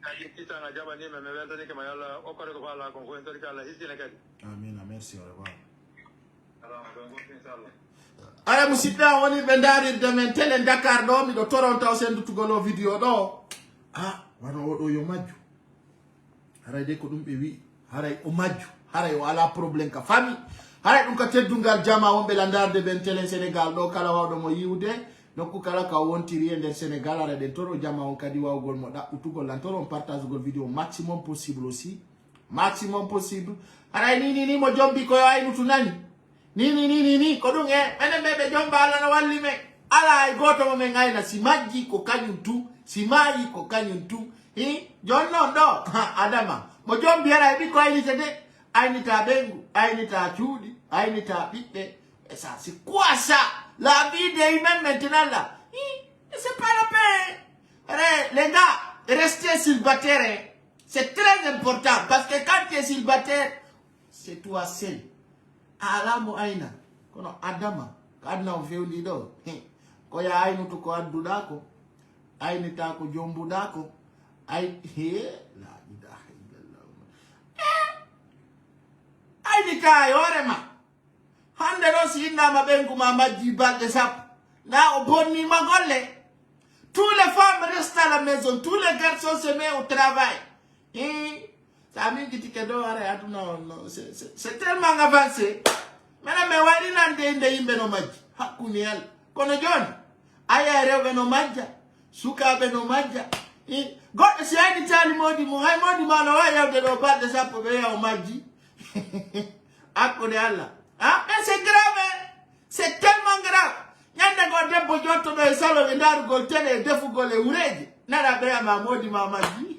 kadi titanga jaɓanima mi weltanike ma Allah okkore ko faala kon fof en torike Allah hissine kadi amina merci au revoir alama ɗon goɗɗo inchallah aya musidɓe an woni ɓe darirde men télé Dakar ɗo miɗo toronta o sendutugol o vidéo ɗo wano oɗo yo majju haray de ko ɗum ɓe wi haray o majju haray wala problème ka fami haray dum ka teddungal jama wonbe landarde ben télé Sénégal do kala wawdo mo yiwde nokku kala ka wontiri e nder Sénégal ara den toro jama on kadi wawgol mo dabbutugol lan toro on partage gol vidéo maximum possible aussi maximum possible haray ni mo jombi ko aynu tunani ni ko dum e enen bebe jomba ala na walli me ala ay goto mo men ayna si majji ko kanyum tu si mayi ko kanyum tu jonno do adama mo jombi ara bi ko aynita de aynita bengu aynita cuudi aynita bibbe et ça c'est quoi ça la vie de humain maintenant là c'est pas la peine les gars restez célibataires c'est très important parce que quand tu es célibataire c'est toi seul alamo aina kono adama kadna o fewndi do ko ya aynuto ko addudako aynita ko jombudako ay la ilaha illallah aynita yorema hande do si indama bengu ma majji balde sap na o bonni ma golle tous les femmes restent à la maison tous les garçons se mettent au travail ça me dit que do ara aduna no c'est tellement avancé mena me wari nande inde yimbe no majji hakuni yal kono joni aya rewbe no majja sukabe no majja goddo si ayni tali modi mo hay modi ma no wa yawde do balde sappo be yaw majji akone alla mais c'est grave c'est tellement grave nyande go debbo jotto do e salo be ndaru gol tele defu gol e ureje nara be ma modi ma majji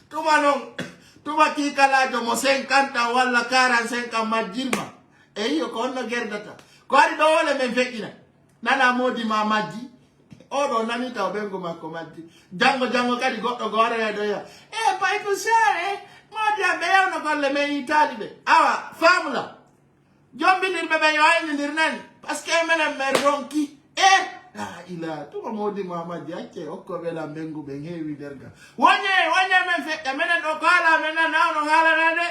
tuma non tuma ki kala jo mo 50 wala 45 majjirma e io ko no gerdata ko ari do wala men fekina nana modi ma majji odo nanita obengo makko majji jango kadi goddo gore do ya pay ko sare modi abe no golle me itali be awa famula jombi ndir be yo ayni ndir nani parce que menen mer ronki la ila to modi ma majji acce okko be la bengu be heewi derga wonye men fe menen do kala menen nawno hala nade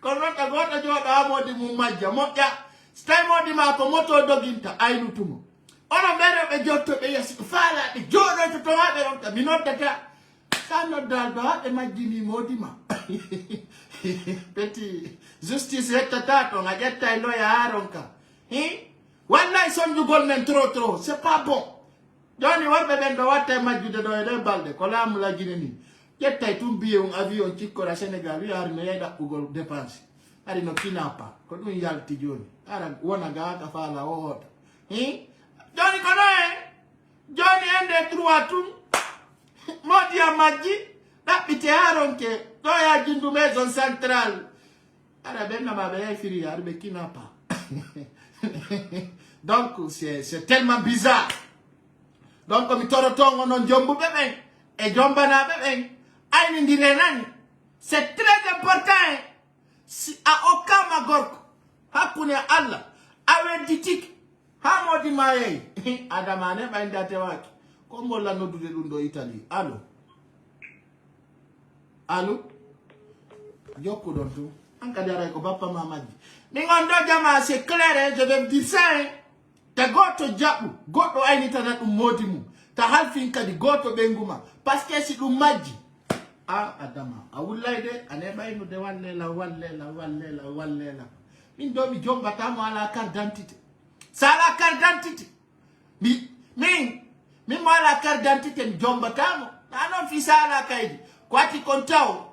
ko non ta goddo jodo amodi mu majja mokya stay modi ma ko moto doginta aynu tumo ono bere be jotto be yasi fala be jodo to wabe ronta minotata sano dal ba e majjini modi ma petit justice retata to ngajetta ilo ya aronka wallahi sonju gol men trop c'est pas bon doni warbe ben do watta majjude do e balde ko lamu la gineni jetta tumbi on avion cikko la Sénégal wi arme yeda ugol dépense ari no kinapa ko dum yalti joni ara wona ga ka fala o hota joni kono joni ende truatum modi amaji dabite aronke do ya jindu maison centrale ara benna ba be firi arbe kinapa donc c'est tellement bizarre donc mi torotongo non jombu beben e jombana beben ayni ndire nani c'est très important si a okama gorko hakune Allah awe ditik hamodi maye adamane baindate waki ko molla noddude dum do Italie allo jokku don tout anka dara ko bappa mamaji mi ngondo jama c'est clair je vais dire ça ta goto jabu goto ayni tan dum modi mu ta halfin kadi goto benguma parce que si dum majji adama awulayde ane bayno de wallela min do mi jombata mo ala carte d'identité sala carte d'identité min mo ala carte d'identité mi jombata mo non fi sala kaydi kwati kontaw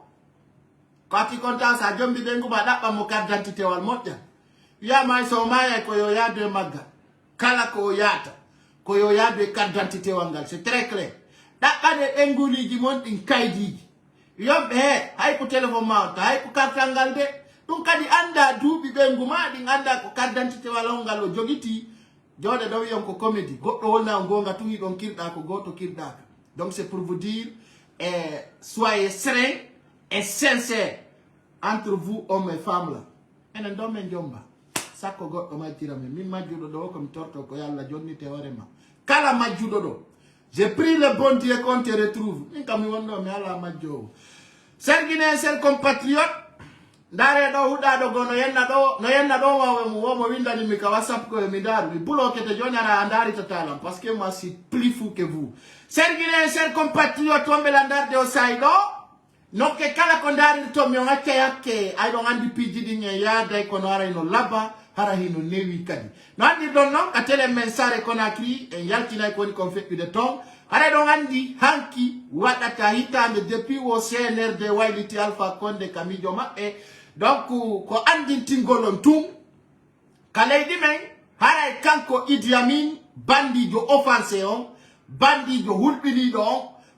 sa jombi benguma dabba mo carte d'identité wal modja ya may so maya ko yo yade magga kala ko yata ko yo yade carte d'identité wangal c'est très clair dabba de enguliji mon din kaydiji yobbe hay ko téléphone mawta hay ko carte ngal de dum kadi anda duubi benguma din anda ko carte d'identité wala ngal o jogiti jode do yon ko comédie goddo wonna gonga tungi don kirda ko goto kirda donc c'est pour vous dire soyez serein et sincère entre vous hommes et femmes là enen do men jomba sakko goddo majjira min majjudo do ko mi torto ko yalla jonni te warema kala majjudo do j'ai pris le bon Dieu qu'on te retrouve min kam mi wonno mi ala majjo sergine ser compatriote dare do huda do gono yenna do wawe mu womo windani mi ka whatsapp ko mi daru mi bloqué te joni ara andari totalam parce que moi c'est plus fou que vous sergine ser compatriote tombe landar de osaido no ke kala ko ndari to mi ngake yake ay do andi piji di nya ya dai ko no ara ino laba hara hino newi kadi no andi don non ka tele mensare ko nakri e yaltina ko ni kon fe de ton ara do andi hanki wadata hitande depuis wo CNRD wayliti Alpha Condé Kamijo ma e donc ko andi tingolon tum kalay di men hara kanko Idi Amin bandi jo offensé on bandi jo hulbini do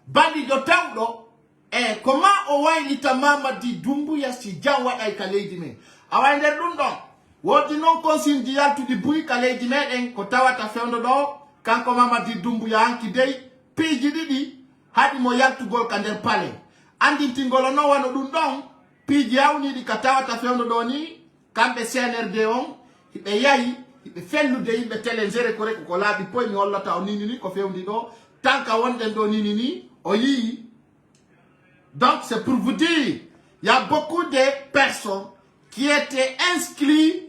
bandi jo tawdo e comment o waylita Mamadi Doumbouya si jawa ay kalay di men awa nder dum don wodi non consigne di yaltude buy kalay di men ko tawata fewndo do kanko Mamadi Doumbouya hanki dey piji didi hadi mo yaltugol ka nder pale andi tingolo no wano dum don piji awni di katawata fewndo do ni kambe CNRD on hibe yayi hibe fellude yimbe tele zere ko rek ko laabi poy mi hollata o nini ko fewndi do tanka wonde do nini o yi. Donc c'est pour vous dire, il y a beaucoup de personnes qui étaient inscrites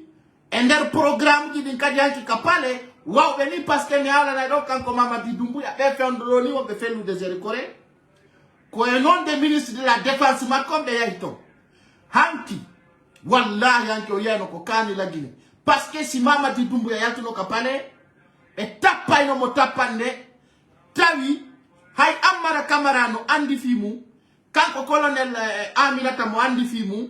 dans leur programme qui dit kapale wow veni parce que ni ala na do kanko Mamadi Doumbouya be fe ondoni o be fe lu des Corée ko e nom des ministres de la défense ma comme de yaito hanki wallahi hanki o yeno ko kani la Guinée parce que si Mamadi Doumbouya yalto no kapale e tappa ino mo tapande tawi hay amara camarano andi fimu kanko colonel Aminata mo andi fimu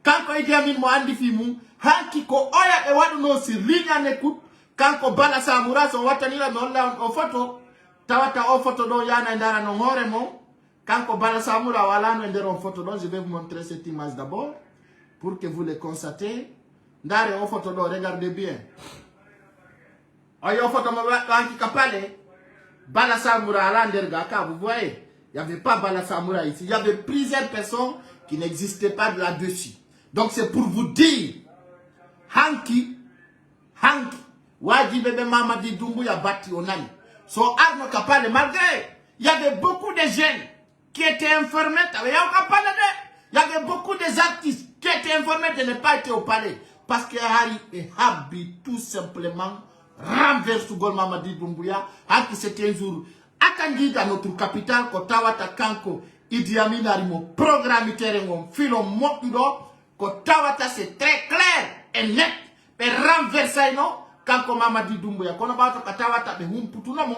kanko Idi Amin mo andi fimu hanki ko oya e wadu no si linya nekut kanko Bala Samura so watanila me holla on photo tawata o photo do yana ndara no hore mo kanko Bala Samura wala no ndero photo do je vais vous montrer cette image d'abord pour que vous le constatez ndare o photo do regardez bien ayo photo mo kanki kapale Bala Samura ala nderga ka vous voyez il y avait pas Bala Samura ici il y avait plusieurs personnes qui n'existaient pas là-dessus donc c'est pour vous dire hanki Wadi bébé Mamadi Doumbouya bati onani. So Arno Kapale, malgré, il y avait beaucoup de jeunes qui étaient informés. Il y avait beaucoup d'artistes qui étaient informés de ne pas être au palais. Parce que Harry et Habi tout simplement renverse Gol Mamadi Doumbouya. Hanki c'était un jour. Akangi dans notre capitale, Kotawata Kanko, Idi Amin Arimo, programme terrain, filon mokudo, Kotawata c'est très clair et net. Mais renverser non. Kanko Mamadi Doumbouya kono bato katawata be humputu nomo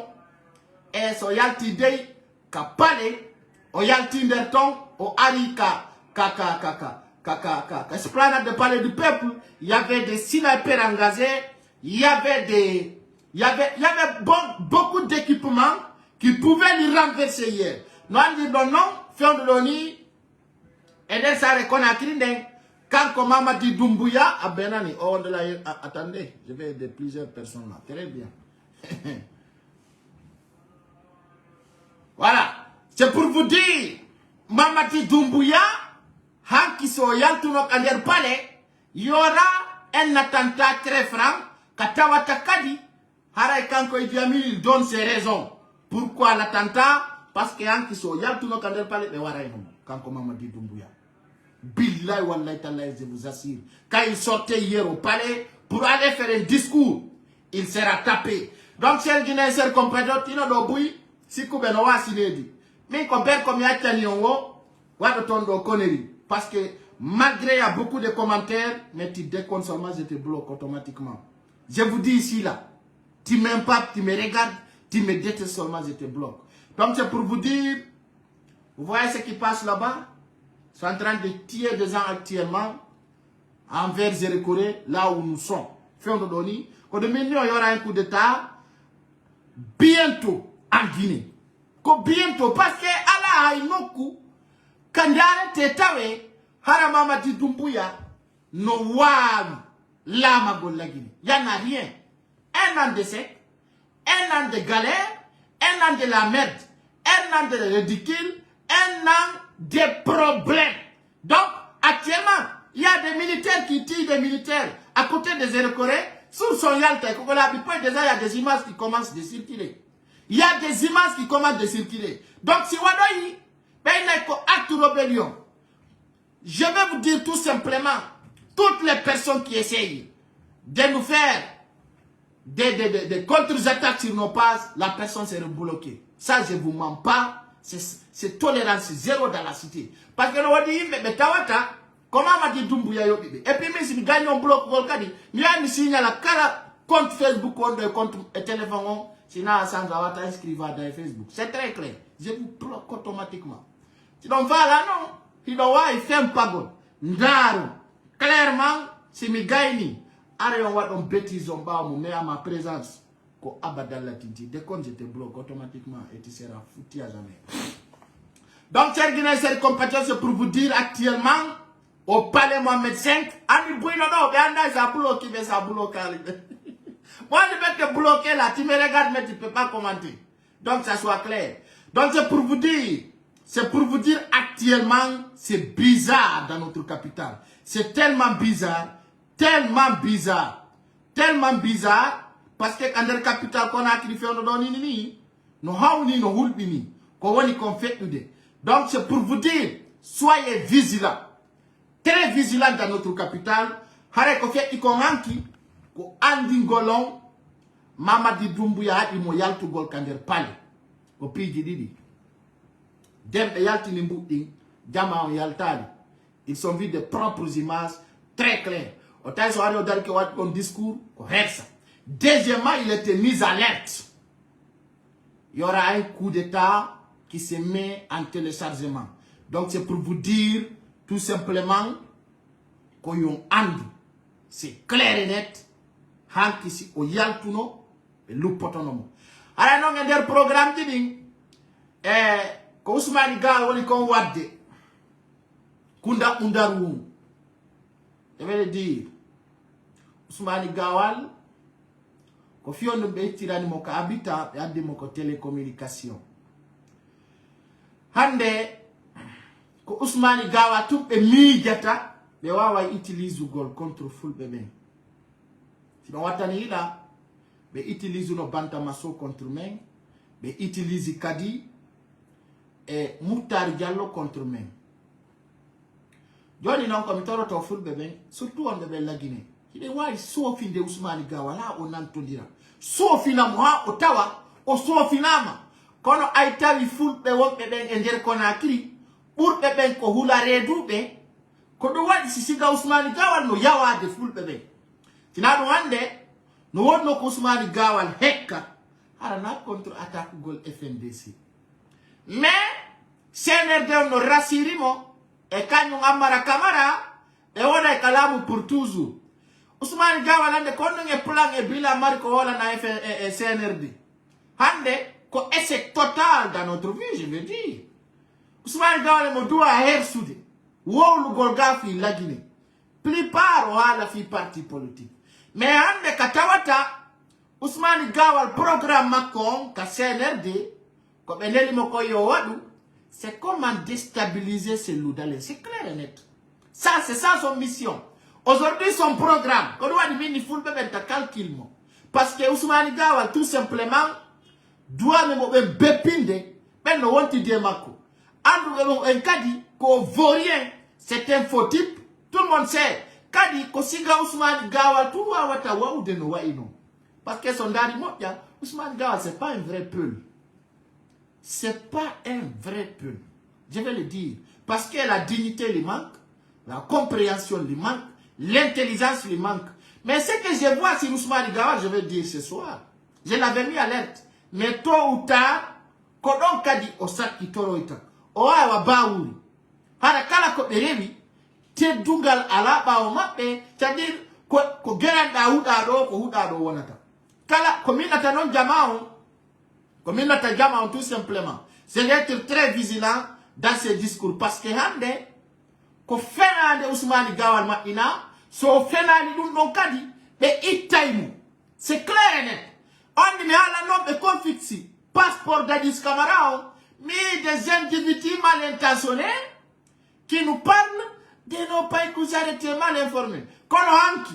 e so yalti dey kapale o yalti nderton o ari ka esplanade de palais du peuple. Il y avait des snipers engagés, il y avait beaucoup d'équipements qui pouvaient lui renverser hier. Nous on dit non fion de l'oni et de ça reconnaître den Kanko Mamadi Doumbouya à Benani. Oh, de la... Attendez, je vais aider plusieurs personnes là. Très bien. Voilà. C'est pour vous dire, Mamadi Doumbouya, Hanki Soyal, tout notre ander palais, il y aura un attentat très franc. Katawata Kadi, Haray Kanko Idi Amin, il donne ses raisons. Pourquoi l'attentat? Parce que Hanki Soyal, tout notre ander palais, mais Waray Kanko Mamadi Doumbouya. Billahi wallahi ta'ala, je vous assure. Quand il sortait hier au palais pour aller faire un discours, il sera tapé. Donc, chers Guinéens, chers compatriotes, il y a des bruits, si vous avez un sinédi. Mais compare comme il y a un parce que malgré il y a beaucoup de commentaires, mais tu déconnes seulement, je te bloque automatiquement. Je vous dis ici là, tu m'aimes pas, tu me regardes, tu me détestes seulement, je te bloque. Donc, c'est pour vous dire, vous voyez ce qui passe là-bas? Sont en train de tuer des gens actuellement envers Zérekoré, là où nous sommes. Fin de donner, quand il y aura un coup d'État, bientôt en Guinée. Bientôt, parce que Allah a un coup, quand il y a un Tétawe, Hara Mamadi Doumbouya, no wabi, la magol la Guinée. Il n'y en a rien. Un an de sec, un an de galère, un an de la merde, un an de ridicule, un an des problèmes. Donc, actuellement, il y a des militaires qui tirent des militaires à côté des Zérekoré, sous son yalta. Déjà, il y a des images qui commencent de circuler. Il y a des images qui commencent de circuler. Donc, si vous avez un acte de rébellion, je vais vous dire tout simplement, toutes les personnes qui essayent de nous faire des contre-attaques sur nos passes, la personne sera bloquée. Ça, je ne vous mens pas. c'est tolérance zéro dans la cité. Parce que nous dit mais tawata comment m'a dit Dumbuya yo bibe. Et puis mais si nous gagnons bloc volcani, nous a mis signal la cara compte Facebook compte téléphone sinon sans avoir inscrire dans Facebook. C'est très clair. Je vous bloque automatiquement. Si donc voilà non, il doit il fait un pagode. Ndaro clairement si mi gagne allez on va donc bêtise on va me mettre à ma présence. Ko abadal la tinti dès qu'on je te bloque automatiquement et tu seras foutu à jamais. Donc chers Guinéens, chers compatriotes, c'est pour vous dire actuellement au palais Mohamed V, Ami Bouino non, Béanda ça bloqué, mais ça bloqué. Moi je vais te bloquer là, tu me regardes mais tu peux pas commenter. Donc ça soit clair. Donc c'est pour vous dire actuellement c'est bizarre dans notre capitale. C'est tellement bizarre, tellement bizarre, tellement bizarre. Parce que dans la capitale qu'on a créé, nous avons ni nous hulbini, qu'on a fait donc c'est pour vous dire, soyez vigilants, très vigilants dans notre capitale. Hare ko fait ikonanki, ko andi ngolon, Mamadi Doumbouya imo yaltu gol kander pale, ko piji didi. Dembe yalti nimbuti, jama on yaltali. Ils sont vus de propres images très claires. Au temps où on a dit qu'on discours, ko hexa. Deuxièmement, il était mis à alerte. Il y aura un coup d'état qui se met en téléchargement. Donc c'est pour vous dire tout simplement qu'on y a c'est clair et net. Hanki si o yaltuno et lupotonomo. Alors non, il y a un programme qui dit ko Ousmane Ga woni kon wadde kunda undaru. Je vais le dire. Ousmane Gawal ko fiono be tirani mo ka habita e adde mo ko télécommunication hande ko Ousmane Gawa tubbe miijata be wawa utilise gol contre fulbe ben sino watani ila be utilise no banta maso contre men be utilise kadi e Moutar Diallo contre men joni non ko mi toroto fulbe ben surtout on be la Guinée. Il est why sofi de Ousmane Gawa la onantondira sofi na moha otawa o sofi nama kono aitawi fulbe wonbe ben e der Conakry burbe ben ko hula redube ko do wadi sisiga Ousmane Gawa no yawade fulbe ben tinado hande no wonno ko Ousmane Gawa hekka harana contre attaque gol FNDC mais CNRD no rasirimo e kanyu amara kamara e wona kalamu pour toujours. Ousmane Gawa lande kono nge plan e bila marko wala na CNRD. Hande ko échec total dans notre vie, je veux dire. Ousmane Gawa le modou a her soudé. Wolu golgafi la Guinée. Plupart wala fi parti politique. Mais hande katawata Ousmane Gawa le programme Macron ka CNRD ko beneli moko yo wadu, c'est comment déstabiliser ces loudales. C'est clair et net. Ça c'est ça son mission. Aujourd'hui, son programme, on doit dire calcul. Parce que Ousmane Gawa, tout simplement, doit me bépinde, mais ne want dire mako. Un kadi, ko vaurien, c'est un faux type. Tout le monde sait. Kadi, ko siga Ousmane Gawa, tout wa wata wa ou de no wa ino. Parce que son dari motia, Ousmane Gawa, c'est pas un vrai peul. C'est pas un vrai peul. Je vais le dire. Parce que la dignité lui manque, la compréhension lui manque, l'intelligence lui manque. Mais ce que je vois sur Ousmane Gawa, je vais dire ce soir. Je l'avais mis alerte. Mais tôt ou tard, kodon kadi osaki toro ita. Oa wa baouri. Hara kala ko berewi, te dungal alaba o mappe, c'est-à-dire ko geranda huda do ko huda do wonata. Kala kominata non jamao, kominata jamao tout simplement. C'est d'être très vigilant dans ses discours parce que hande ko fenande Ousmane Gawal ma ina so fenande dum don kadi be itaimu. C'est clair et net. On dit mais ala non be confixi passeport d'Adis Camara, mais des individus mal intentionnés qui nous parlent de nos pays que vous arrêtez mal informés. Kono hanki,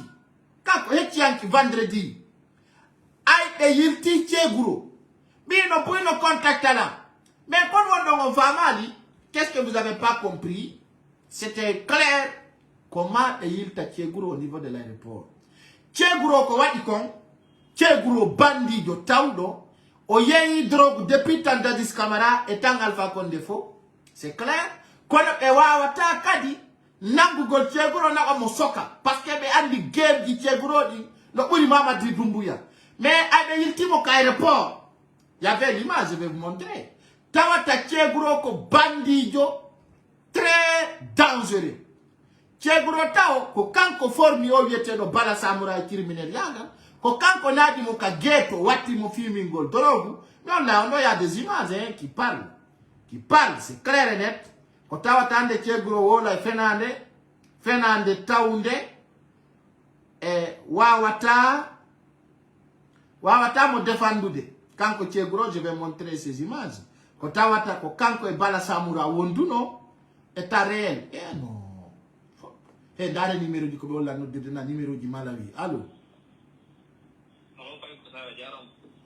kako heti hanki vendredi, aïe de yilti tcheguro, bino pour nos contacts là. Mais quand on va mal, qu'est-ce que vous n'avez pas compris? C'était clair comment yilta tcheguro au niveau de l'aéroport. Tcheguro ko wadi kon, tcheguro bandi do taudo, O yeyi drogue depuis tant Dadis Camara et tant Alpha Condé faux. C'est clair. Kono e wawata kadi nangugol Tcheguro na mo soka parce que be andi guerre di Tcheguro di no uri Mamadi Doumbouya. Mais avec l'ultime aéroport, il y avait l'image, je vais vous montrer. Tawata Tcheguro ko bandijo très dangereux. Tcheguro tao ko kanko formi o yete no bala samurai criminel yanga ko kanko nadi mo ka ghetto wati mo filmingol drogue. Non là on a des images hein, qui parlent. C'est clair et net. Ko tawatande Tcheguro wola fenande taunde wawata mo défendude. Kanko Tcheguro, je vais montrer ces images. Ko tawata ko kanko e bala samura wonduno est réel. Eh non. Et dans le numéro du Kobo, la note de la numéro du Malawi. Allô?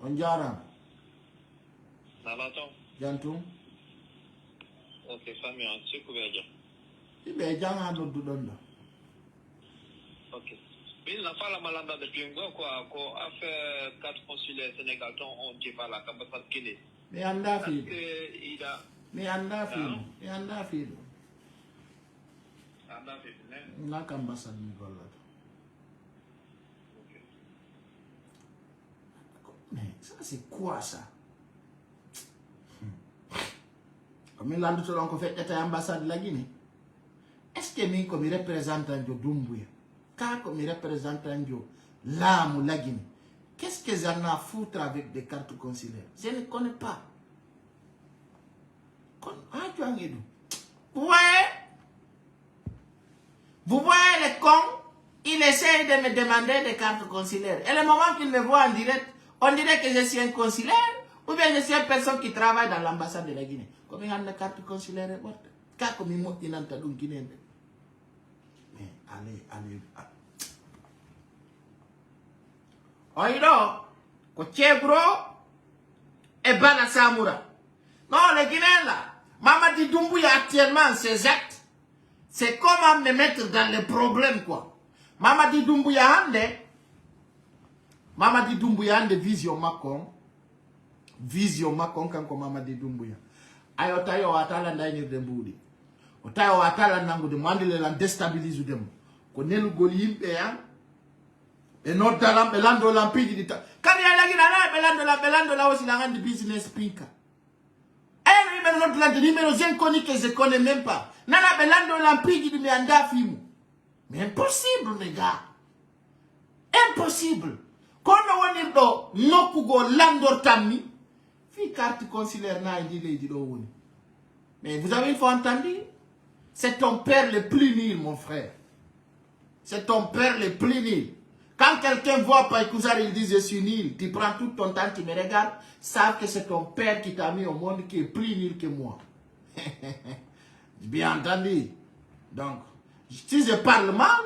On jaram. Jantum? Ok, famille, on sait que vous Il y a un autre donne. Ok. Mais il n'a pas la malade de Pingo, quoi, a fait 4 consulaires Sénégal, on ne pas la capacité qu'il est. Mais en a fait. Mais en a fait. La ambassade Nicolas. Mais ça c'est quoi ça? Comme il a dit qu'on fait cette ambassade de la Guinée. Est-ce que moi comme représentant de Doumbouya, comme représentant de l'âme la Guinée, qu'est-ce que j'en ai à foutre avec des cartes consulaires? Je ne connais pas. Vous voyez les cons, il essaye de me demander des cartes consulaires. Et le moment qu'il me voit en direct, on dirait que je suis un consulaire ou bien je suis une personne qui travaille dans l'ambassade de la Guinée. Comme il y a des cartes consulaires, mais allez. Oïdo, Tcheguro et Bala Samura. Non, les Guinéens là, Mamadi Doumbouya actuellement, ses actes, c'est comment me mettre dans les problèmes, quoi. Mamadi Doumbouya ande vision Macron quand Mamadi Doumbouya. Ayotayo watala ndaini demboudi. Otayo watala nangu de mandele la déstabilise dem. Konelu golimpe ya. Et notre talent belando lampidi dita. Kani ya lagi na belando la aussi la rende business speaker. Le numéro inconnus que je ne connais même pas. Nana belando lampidi de mianda film. Mais impossible, les gars. Impossible. Quand on est dans Nokugo Landor Tami, fi carte consulaire na dit mais vous avez une fois entendu? C'est ton père le plus nul, mon frère. C'est ton père le plus nul. Quand quelqu'un voit Païkouzar, il dit je suis nul, tu prends tout ton temps, tu me regardes, sache que c'est ton père qui t'a mis au monde qui est plus nul que moi. Bien entendu. Donc, si je parle mal,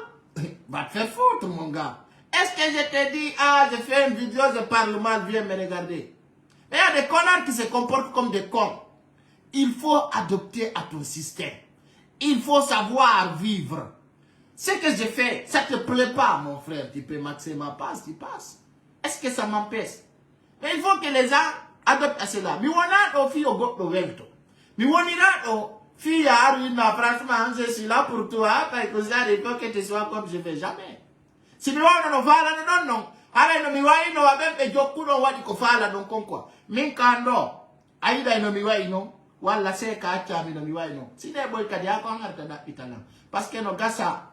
va te faire foutre, mon gars. Est-ce que je te dis, ah, je fais une vidéo, je parle mal, viens me regarder. Mais il y a des connards qui se comportent comme des cons. Il faut adopter à ton système. Il faut savoir vivre. Ce que je fais, ça te plaît pas, mon frère. Tu peux maxer ma passe, tu passes. Est-ce que ça m'empêche? Mais il faut que les gens adoptent à cela. Mais on a au fil au groupe de Welto. Mais on ira au fil à Aruna, franchement, je suis là pour toi, parce que ça, il faut que tu sois comme je fais jamais. Si nous on va là, non. Ara no miwai no abembe jokuno wadi kofala non konkwa. Minkando. Aida no miwai no. Wala seka acha mi no miwai no. Sine boy kadi ako ngarta da pitana. Parce que no gasa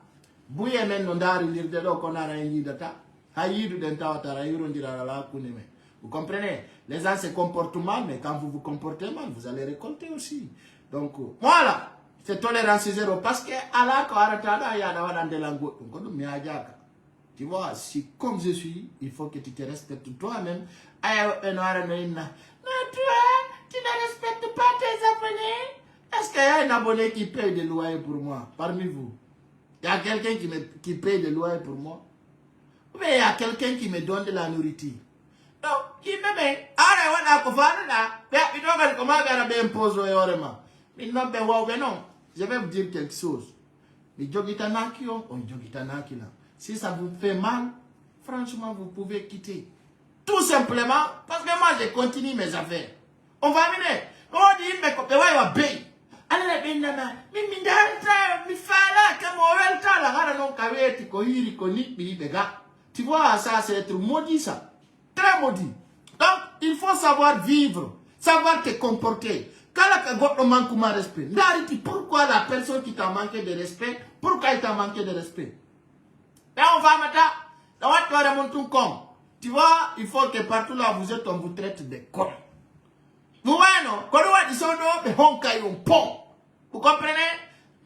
buye men no ndari lirde do konara yidata. Hayidu den tawatara yurondira la kuneme. Vous comprenez? Les gens se comportent mal, mais quand vous vous comportez mal, vous allez récolter aussi. Donc, voilà. C'est tolérance zéro. Parce que, Allah, quand il y a de langue, tu vois, si comme je suis, il faut que tu te respectes toi-même. Mais toi, tu ne respectes pas tes abonnés. Est-ce qu'il y a un abonné qui paye des loyers pour moi, parmi vous? Il y a quelqu'un qui paye des loyers pour moi? Ou bien il y a quelqu'un qui me donne de la nourriture? Donc, il me met, je vais vous dire quelque chose. Si ça vous fait mal, franchement, vous pouvez quitter. Tout simplement parce que moi, je continue mes affaires. On va venir. On dit, mais quand tu vas payer. Alors, tu vois, ça, c'est être maudit, ça. Très maudit. Donc, il faut savoir vivre, savoir te comporter. Quand on manque de respect, pourquoi la personne qui t'a manqué de respect, pourquoi il t'a manqué de respect? Là, on va mettre, tu vois, il faut que partout là vous êtes, on vous traite de cons. Vous voyez, non? Quand vous comprenez?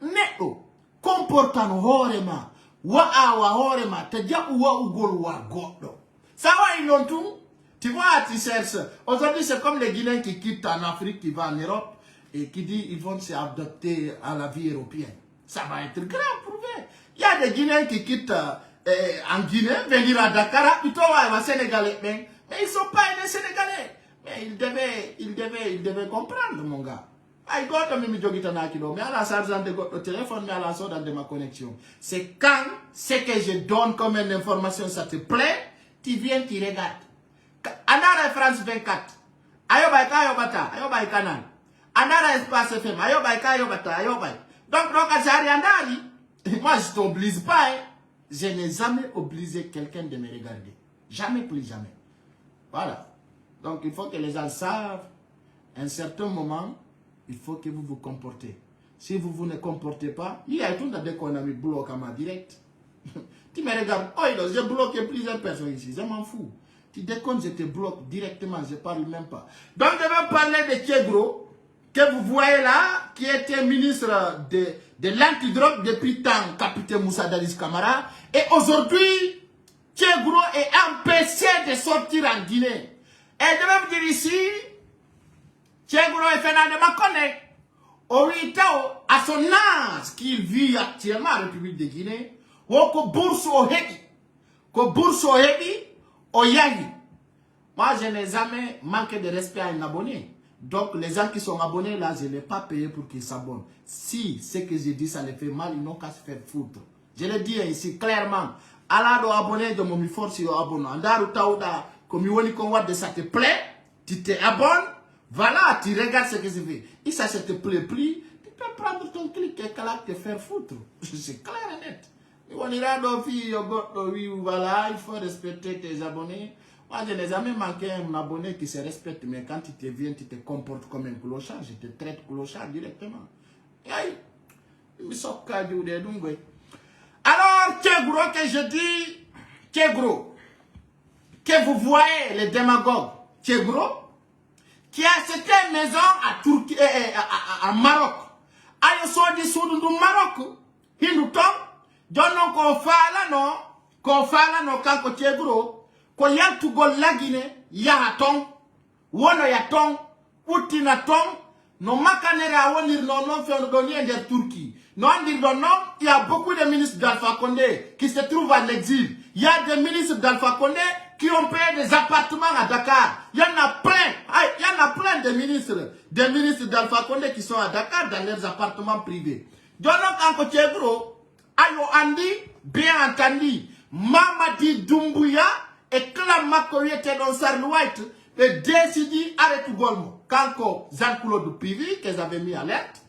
Neko, comportant horema, horema, te dia godo. Ça va, ils l'ont tout. Tu vois, tu cherches. Aujourd'hui, c'est comme les Guinéens qui quittent en Afrique, qui vont en Europe, et qui disent qu'ils vont s'adapter à la vie européenne. Ça va être grave pour eux. Il y a des Guinéens qui quittent en Guinée, venir à Dakar, plutôt à Sénégalais, mais ils ne sont pas des Sénégalais. Mais ils devaient comprendre, mon gars. Mais à la charge de votre téléphone, mais à la sorte de ma connexion. C'est quand ce que je donne comme une information, ça te plaît, tu viens, tu regardes. Andara France 24. Ayobaïka, ayobata, ayobaïka canal. Andara Espace FM, ayobaïka, ayobata, ayobaïka. Donc, moi, je ne t'oblige pas, hein. Je n'ai jamais obligé quelqu'un de me regarder. Jamais, plus jamais. Voilà. Donc, il faut que les gens savent, à un certain moment, il faut que vous vous comportez. Si vous ne comportez pas, il y a tout de qu'on a mis bloc à ma direct. Tu me regardes, oh, j'ai bloqué plusieurs personnes ici, je m'en fous. Tu déconnes, je te bloque directement, je ne parle même pas. Donc, je vais parler de Thiegro, que vous voyez là, qui était ministre de l'antidrogue depuis tant, capitaine Moussa Dadis Camara. Et aujourd'hui, Thiegro est empêché de sortir en Guinée. Et je vais vous dire ici, Thiegro est Fernand Makone. Oritao, à son âge qu'il vit actuellement en République de Guinée, ko bourse au Hebi, ko bourse au Hebi, au Yagi. Moi, je n'ai jamais manqué de respect à un abonné. Donc, les gens qui sont abonnés là, je ne l'ai pas payé pour qu'ils s'abonnent. Si ce que j'ai dit, ça les fait mal, ils n'ont qu'à se faire foutre. Je le dis ici clairement. Allah doit abonner de mon force au abonnement. Andaru taouda, comme il de ça te plaît, tu t'abonnes, voilà, tu regardes ce que je fais. Et ça, ça te plaît plus, tu peux prendre ton clic et te faire foutre. C'est clair et net. Voilà, il faut respecter tes abonnés. Moi, je n'ai jamais manqué un abonné qui se respecte, mais quand tu te viens, tu te comportes comme un clochard, je te traite clochard directement. Alors, Thiegro, que je dis, Thiegro, que vous voyez les démagogues, Thiegro, qui a cette maison à Turquie, à Maroc. Ayo so di sudu du Maroc, hindu tom, donnon ko fala no kanko Thiegro, ko yaltugol lagine yaha ton, wono ya ton, utina ton, no makanera wonir non fewno doni e der Turquie. Non, il y a beaucoup de ministres d'Alpha Condé qui se trouvent en exil. Il y a des ministres d'Alpha Condé qui ont payé des appartements à Dakar. Il y en a plein de ministres d'Alpha Condé qui sont à Dakar dans leurs appartements privés. Donc, en Thiegro, ayo andi, bien entendu, Mamadi Doumbouya et Klamakoye dans Sarlouaït et décidé arrêter Golmo. Quand Jean-Claude Pivi, qu'ils avaient mis alerte,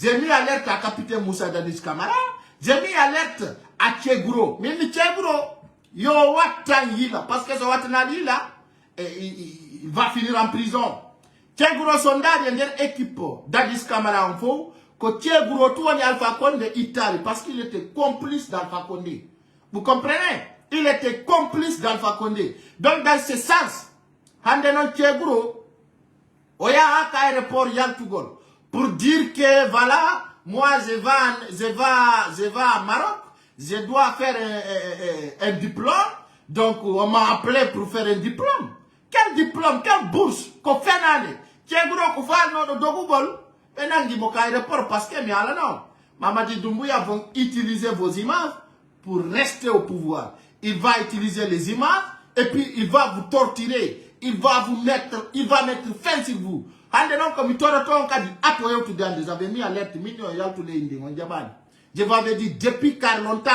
j'ai mis alerte à capitaine Moussa Dadis Camara, j'ai mis alerte à Thiegro. Mais Thiegro, yo watan yila, parce que ce watan yila, il va finir en prison. Thiegro sondage, il y a une équipe Dadis Camara en faux, que Thiegro tout en Alpha Condé Italie, parce qu'il était complice d'Alpha Condé. Vous comprenez? Il était complice d'Alpha Condé. Donc dans ce sens, Handenon Thiegro, oya haka aéroport Yaltugol, pour dire que voilà, moi je vais à Maroc, je dois faire un diplôme, donc on m'a appelé pour faire un diplôme. Quel diplôme, quelle bourse, qu'on fait l'année? Thiegro, qu'on fait non de Google, maintenant il y a un aéroport parce que, mais alors non, Mamadi Doumbouya vont utiliser vos images pour rester au pouvoir. Il va utiliser les images et puis il va vous torturer. Il va mettre fin sur vous. Comme vous avez mis alerte, je vous avais dit depuis car longtemps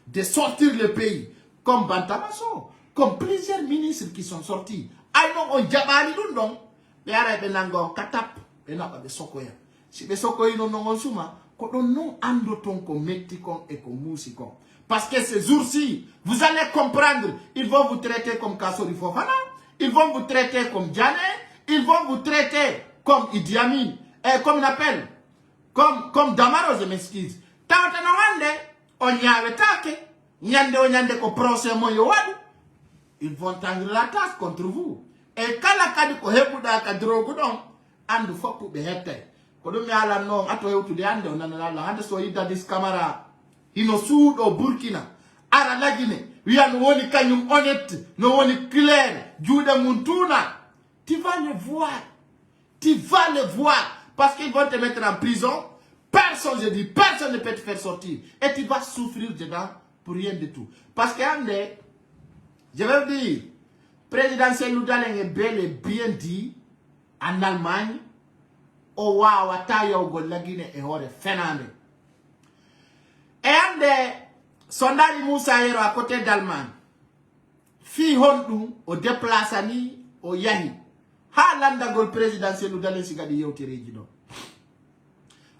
de sortir le pays. Comme Bantamaso. comme plusieurs ministres qui sont sortis. Aïe non, on jabali non. Mais arrête de nango, katap, et n'a pas de sokoya. Si de sokoya non non suma, qu'on non andoton qu'on metti et qu'on moussi con. Parce que ces jours-ci, vous allez comprendre, ils vont vous traiter comme Kassori Fofana, ils vont vous traiter comme Djane, ils vont vous traiter comme Idi Amin, et comme on appelle, comme Damaro, je m'excuse. Tant on y avait taqué, nyande ko procès moyo wadu, ils vont tendre la tasse contre vous. Et quand la kadi ko hebuda ka drogu don, andu fopu be hette. Ko dum yala non ato hewtu de ande onana la hande so yida dis camera ino suudo Burkina ara lagine wiyan woni kanyum honnête no woni clair juude muntuna. Tu vas le voir. Tu vas le voir parce qu'ils vont te mettre en prison. Personne, je dis, personne ne peut te faire sortir. Et tu vas souffrir dedans pour rien du tout. Parce que, je vais vous dire, président Seloudalen est bel et bien dit en Allemagne, au Wawatayo Golagine et Hore Fernande. Et sondage Moussa Hero à côté d'Allemagne, fi Hondu, au déplacani, au Yahi. Ha landa gol président Seloudalen Sigadi Yotiregido.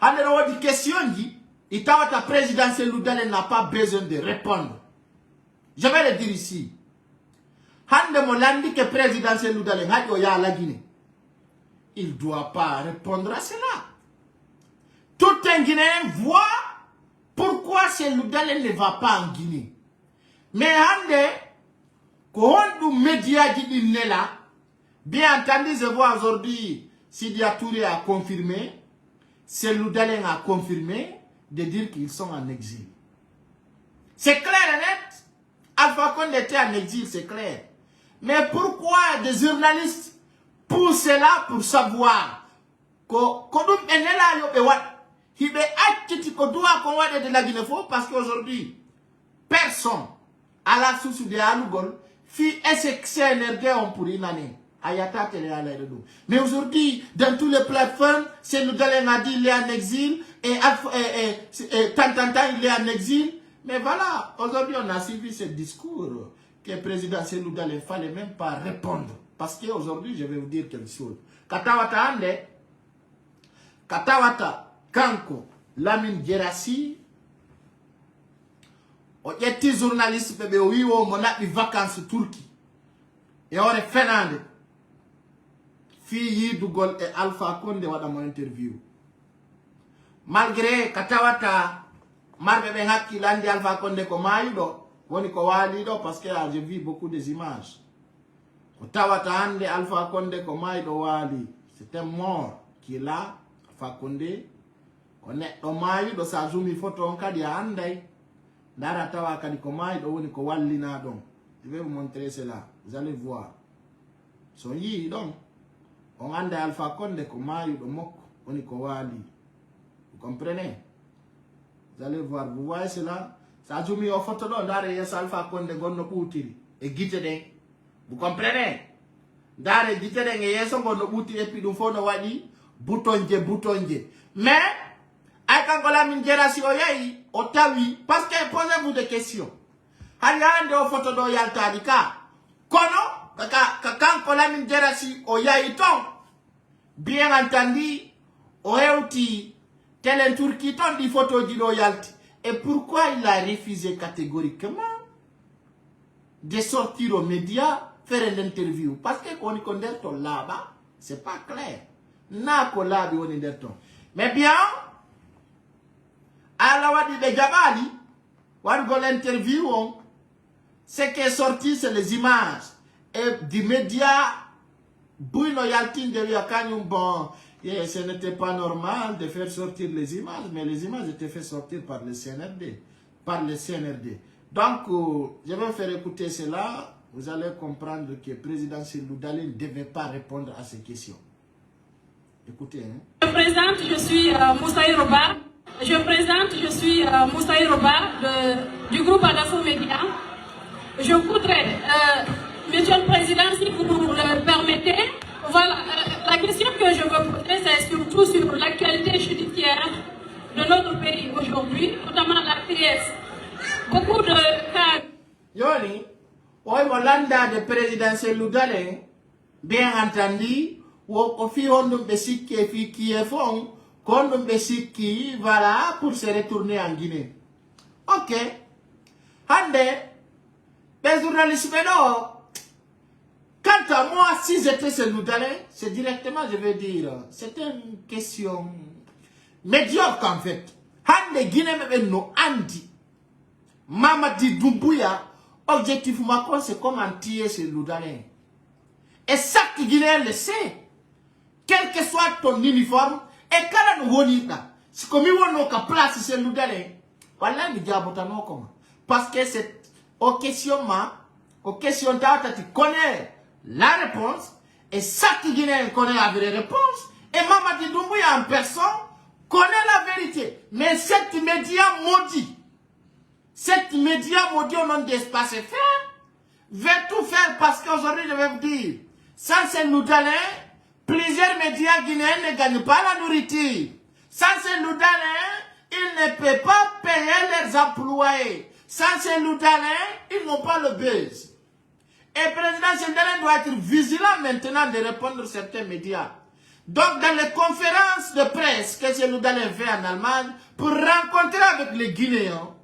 Alors, on dit question dit, ta présidentielle Loudalen n'a pas besoin de répondre. Je vais le dire ici. Hande Molandi que présidentielle Loudalen a dit la Guinée. Il ne doit pas répondre à cela. Tout un Guinéen voit pourquoi ce Loudalen ne va pas en Guinée. Mais Hande, quand on média dit là, bien entendu, je vois aujourd'hui, Sidia Touré a confirmé, Seloudalen a confirmé de dire qu'ils sont en exil. C'est clair et net. Alpha Condé était en exil, c'est clair. Mais pourquoi des journalistes poussent cela pour savoir parce qu'aujourd'hui, personne à la source de Alugol fit SXNRD on pour une année. Mais aujourd'hui, dans tous les plateformes, Seloudalen a dit qu'il est en exil et tant il est en exil. Mais voilà, aujourd'hui on a suivi ce discours que le président Seloudalen ne fallait même pas répondre. Parce qu'aujourd'hui, je vais vous dire quelque chose. Katawata Ande, Katawata Kanko, Lamine Gerassi, on était journaliste, bébé, oui, on a des vacances Turquie. Et on est Fernande. Fille Dougol et Alpha Condé wada mon interview. Malgré Katawata marbe ben hakki landi Alpha Condé ko mayido woni ko walido parce que j'ai vu beaucoup des images. Katawata ande Alpha Condé ko mayido wali. C'est un mort qui est là, Alpha Condé. On est do mayido sa zoomi photo on kadi andai. Dara tawa kadi ko mayido woni ko wallina don. Je vais vous montrer cela. Vous allez voir. So yi donc on ande Alpha Condé ko mayu do mok oni ko wali. Vous comprenez? Vous allez voir, vous voyez cela? Ça zoom au photo do ndare yes Alpha Condé gonno boutiri e gite den. Vous comprenez? Ndare gite den e yeso gonno boutiri et puis dum fo no wadi boutonje. Mais ay kan ko Lamine Gerassi o yayi o tawi parce que posez-vous des questions. Hali ande o photo do yalta dika. Kono quand Lamine Gerassi o yayi ton bien entendu o hewti telen Turquie ton di photo di loyalty. Et pourquoi il a refusé catégoriquement de sortir aux médias faire une interview? Parce que quand on est là-bas, c'est pas clair. Na ko labi on est ton. Mais bien à la wadi de Jabali on go l'interview ce qui est sorti c'est les images et du média Bouy loyalty de Yakanyum bon. Et ce n'était pas normal de faire sortir les images, mais les images étaient faites sortir par le CNRD. Donc, je vais faire écouter cela. Vous allez comprendre que le président Seloudalen ne devait pas répondre à ces questions. Écoutez. Hein. Je me présente, je suis Moussaï Roba. Du groupe Adafo Média. Je voudrais, Monsieur le Président, si vous le permettez, voilà, la question que je veux poser, c'est surtout sur l'actualité judiciaire de notre pays aujourd'hui, notamment la pièce. Beaucoup de cas. Yoni, Oui, Molanda de présidentiel Loudale, bien entendu, au fi on de Siki qui est fond, qu'on de Siki, voilà, pour se retourner en Guinée. Ok. Hande, les journalistes, quant à moi, si j'étais ce Loudale, c'est directement, je vais dire, c'est une question médiocre en fait. Hande Guinée, même no Andi, Mamadi Doumbouya, objectif Macron, c'est comment tirer ce Loudale. Et chaque Guinéen le sait. Quel que soit ton uniforme, et quand on est là, c'est comme on a place ce Loudale. Voilà, il dit à Botano comment. Parce que c'est aux questions, tu connais la réponse, et chaque Guinéen connaît la vraie réponse, et Mamadi Doumbouya en personne connaît la vérité. Mais cette média maudit, au nom d'Espace FM, veut tout faire parce qu'aujourd'hui, je vais vous dire, sans ces Loudale, plusieurs médias guinéens ne gagnent pas la nourriture. Sans ces Loudale, ils ne peuvent pas payer leurs employés. Sans ces Loudale, ils n'ont pas le buzz. Et le président Sendelen doit être vigilant maintenant de répondre à certains médias. Donc, dans les conférences de presse que ces Loudale fait en Allemagne, pour rencontrer avec les Guinéens,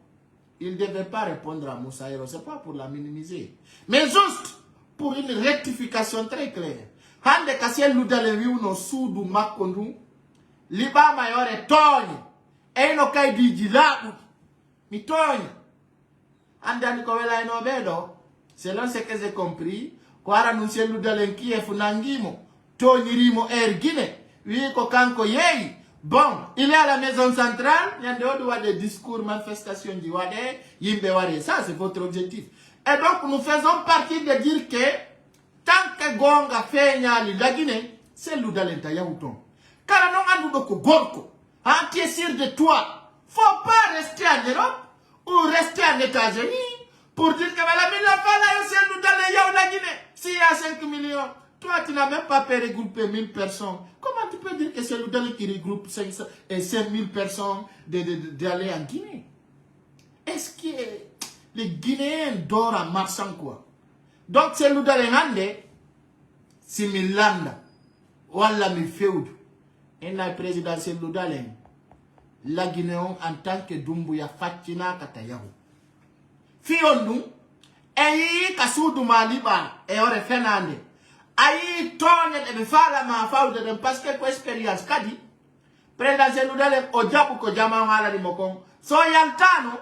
il ne devait pas répondre à Moussa Hero. Ce n'est pas pour la minimiser. Mais juste pour une rectification très claire. Hande Kassiel Loudale Viuno Soudou Makondu, Liba Mayore Togne, Eino Kaidi Dilabu, Mi Togne. Hande Nikowela Enobedo, selon ce que j'ai compris, Kwara Nunsiel Loudale Kiefu Nangimo, Togne Rimo Guinée, Wiko Kanko Yei. Bon, il est à la maison centrale, il y a des discours, manifestations du Wade, Yimbe Wade. Ça, c'est votre objectif. Et donc, nous faisons partie de dire que tant que Gonga fait la Guinée, c'est Loudale Tayaouton. Car nous avons dit que Gorko, tu es sûr de toi. Faut pas rester en Europe ou rester en États-Unis pour dire que voilà, mais la fala, c'est Loudale la Guinée. S'il y a 5 millions, toi, tu n'as même pas pu regrouper 1000 personnes. Comment tu peux dire que c'est Loudale qui regroupe 5000 personnes d'aller en Guinée? Est-ce que les Guinéens dorment en marchant quoi? Donc c'est Loudale Hande, si Milanda, Walla mi feud, et la présidentielle Loudale, la Guinée en tant que Doumbouya Fatina Katayahu. Fiondu, et Kassoudou Maliba, et Ore Fernande. Aïe, tonne de fala ma faute de parce que quoi expérience kadi président Loudale o jabu ko jama wala di mokon so yaltano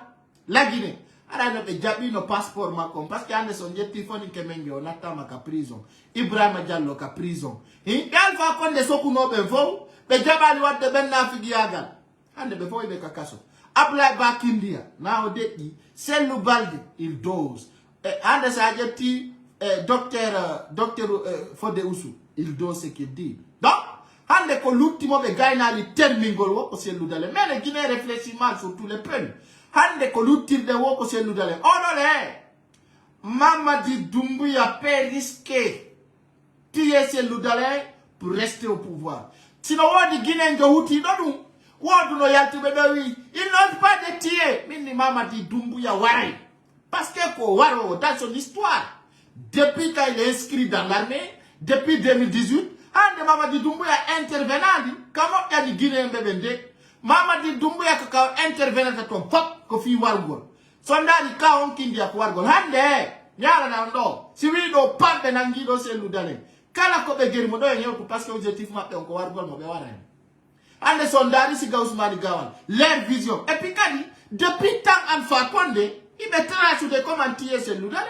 la Guinée ara no be jabi no passeport makon parce que ande son jetti foni kemengi o natama ka prison Ibrahima Diallo ka prison alfa konde soku no be fo be jabali wadde ben na figi yagal ande be fo be ka kaso Ablaye Bakindia na o deddi Sellou Balde il dose ande sa jetti docteur Fodé Oussou, il donne ce qu'il dit. Donc, hande ko l'ultimo be gaina li termingol wo ko c'est Loudale. Mais les Guinéens réfléchissent mal sur tous les peuples. Hande ko l'ultime de wo ko c'est Loudale. Oh non, Mamadi Doumbouya peut risquer tuer c'est Loudale pour rester au pouvoir. Sinon, on dit Guinéen de Houti, non, on no yalti bebewi. Il n'ose pas de tuer. Mini Mamadi Doumbouya waray. Parce que ko waro dans son histoire. Depuis qu'il est inscrit dans l'armée, depuis 2018, Ande Mamadi Doumbouya intervenant, comment il y a des Guinéens bébés, Mamadi Doumbouya qui intervenant dans ton fop, que fi wargol. Sondari ka on kindi ya wargol. Hande, nyala na ndo. Si oui do pampe nangido se Loudale. Kala ko be geri mo do yenyo parce que objectif mappe on ko wargol mo be waran. Ande sondari si Ousmane Gawal. Leur vision. Et puis kadi, depuis tant en Fakonde, il me trace sur des commentaires se Loudale.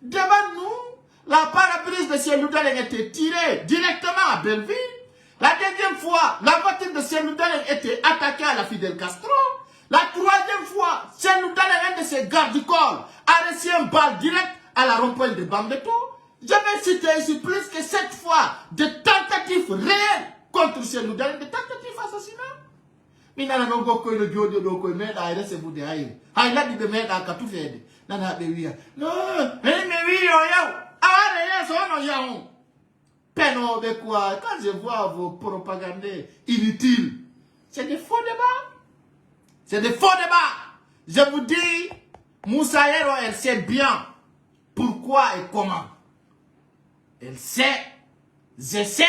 Devant nous, la paraprise de ces Loudale a été tirée directement à Belleville. La deuxième fois, la voiture de ces Loudale a été attaquée à la Fidel Castro. La troisième fois, ces Loudale, un de ses gardes du corps, a reçu un balle direct à la rond-point de Bambeto. Je vais citer ici plus que 7 fois de tentatives réelles contre ces Loudale, de tentatives assassinats. Minana no go koy no jodio do koy meda ay recevu de ay. Ay la di be meda ka tu fede. Nana be wiya. No, me wi yo yaw. Are ya so no yaw. Peno de quoi? Quand je vois vos propagandes inutiles, c'est des faux débats. C'est des faux débats. Je vous dis, Moussa Hero, elle sait bien pourquoi pourquoi et comment. Elle sait, je sais,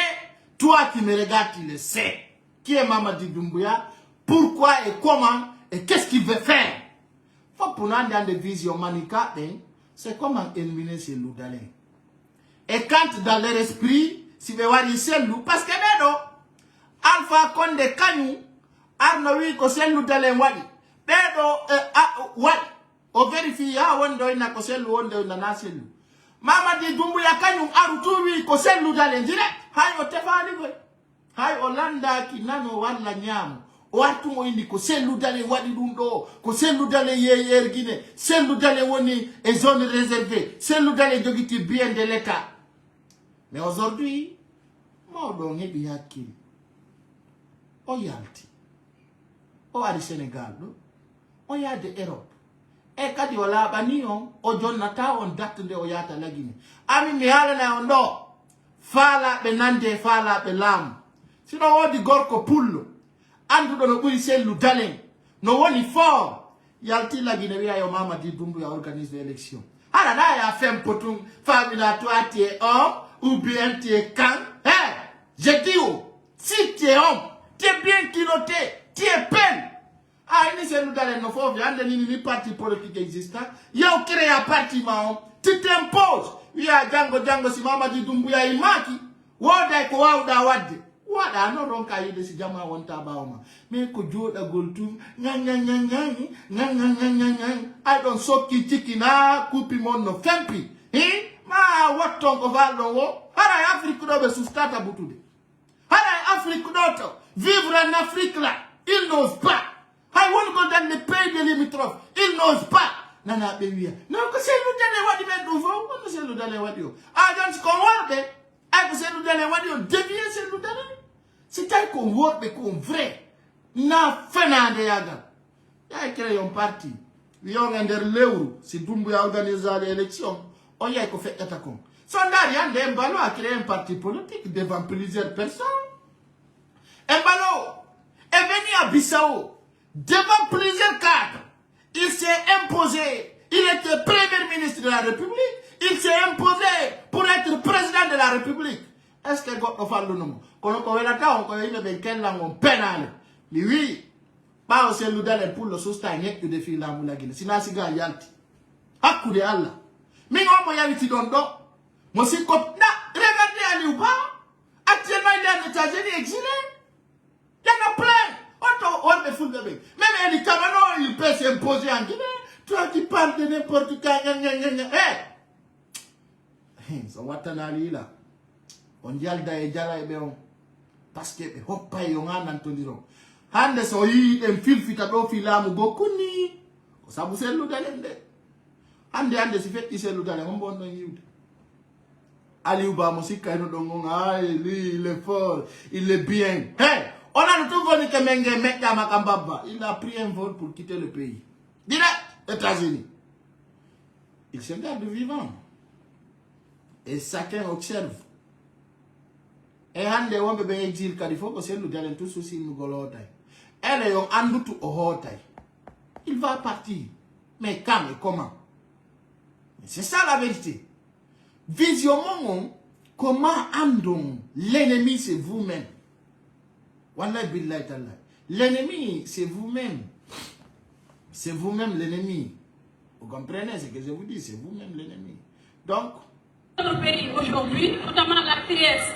toi qui me regardes, tu le sais. Qui est Mamadi Doumbouya, pourquoi et comment, et qu'est-ce qu'il veut faire. Faut pour nous dans des visions manicales, c'est comment éliminer ces loups d'Alain. Et quand dans leur esprit, si vous voyez ces loups, parce que non, Alpha Konde Kanyu, Arnoui, que c'est loup d'Alain Wadi. Wadi. O vérifie, wando ina ko c'est loup, wando ina na c'est loup. Mamadi Doumbouya Kanyu, Arutuwi, que c'est loup d'Alain direct. Hayo tefani kwe. Hayo Olanda ki nano wala nyamu. Watu mo indi ko selu dale wadi dundo, ko selu dale ye Guinée, selu dale woni et zone réservée, selu dale jogiti bien de l'État. Mais aujourd'hui, mo don hebi hakili. O yalti. O ari Sénégal, o ya de Europe. E kadi wala banion, o jonnata on date de o yata la Guinée. Ami mi hala na ondo. Fala be nande, fala be lam. Sino wodi gorko pullo. Andu do no buri selu dalen. No woni fort. Yalti la Guinée yo Mamadi Doumbouya organise l'élection. Ala na ya fem potum famila toi tu es homme ou bien tu es quand. Je dis si tu es homme, tu es bien kiloté, tu es peine. Ah, ini selu dalen no fo viande ni parti politique existant. Yo créé un parti ma tu t'imposes. Ya jango si Mamadi Doumbouya imaki. Woda ko wawda wadde. Wada no ron ka yide si jama wonta bawma. Me ko joda goltu nyang. I don't soki tikina kupi mon no fempi. Ma watton ko valdo wo. Hara Afrique do be sustata butude. Hara Afrique do to vivre en Afrique là, il n'ose pas. I want go dans les pays de limitrophes, il n'ose pas. Nana bewiya. Non ko selu dale wadi men do fo, ko selu dale wadi yo. Ah don't ko warde. Ay ko selu dale wadi yo devient selu dale. C'est tel qu'on vote, mais qu'on vrai. Na fenande yaga. Ya créé un parti. Yon ender l'euro. Si Doumbouya organise l'élection, on y a qu'on fait attaquant. Sondari Yande Mbalo a créé un parti politique devant plusieurs personnes. Mbalo est venu à Bissau devant plusieurs cadres. Il s'est imposé. Il était premier ministre de la République. Il s'est imposé pour être président de la République. Est-ce que vous avez le nom? Quand on a mais oui, pas aussi le délai pour le soutenir que de fil à Moulagine. C'est la cigare yalti. Hakude Allah. Mais on peut y aller dans l'eau. Moi, c'est comme regardez à l'Uba. Actuellement, il est en États-Unis exilé. Il y en a plein. On me fout de même. Même les Cameroun, il peut s'imposer en Guinée. Toi qui parles de n'importe quoi. Ça va t'en aller là. On dit al da e jala e beon parce que be hoppa yo ngana tondiro hande so yi dem filfita do filamu gokuni ko sabu selu dalende hande si fetti selu dale on bonno yiwde Ali Uba musika no dongo lui il est fort il est bien on a tout venu que menge mekka makambaba il a pris un vol pour quitter le pays direct États-Unis il se garde vivant et chacun observe. Et hande wombe be exil kadi foko selu dalen tout souci mugolotay. Elle yon andutu ohotay. Il va partir. Mais quand et comment? C'est ça la vérité. Vision mon comment andon l'ennemi c'est vous-même. Wallahi billahi ta'ala. L'ennemi c'est vous-même. C'est vous-même l'ennemi. Vous comprenez ce que je vous dis, c'est vous-même l'ennemi. Donc notre pays aujourd'hui, notamment la TS,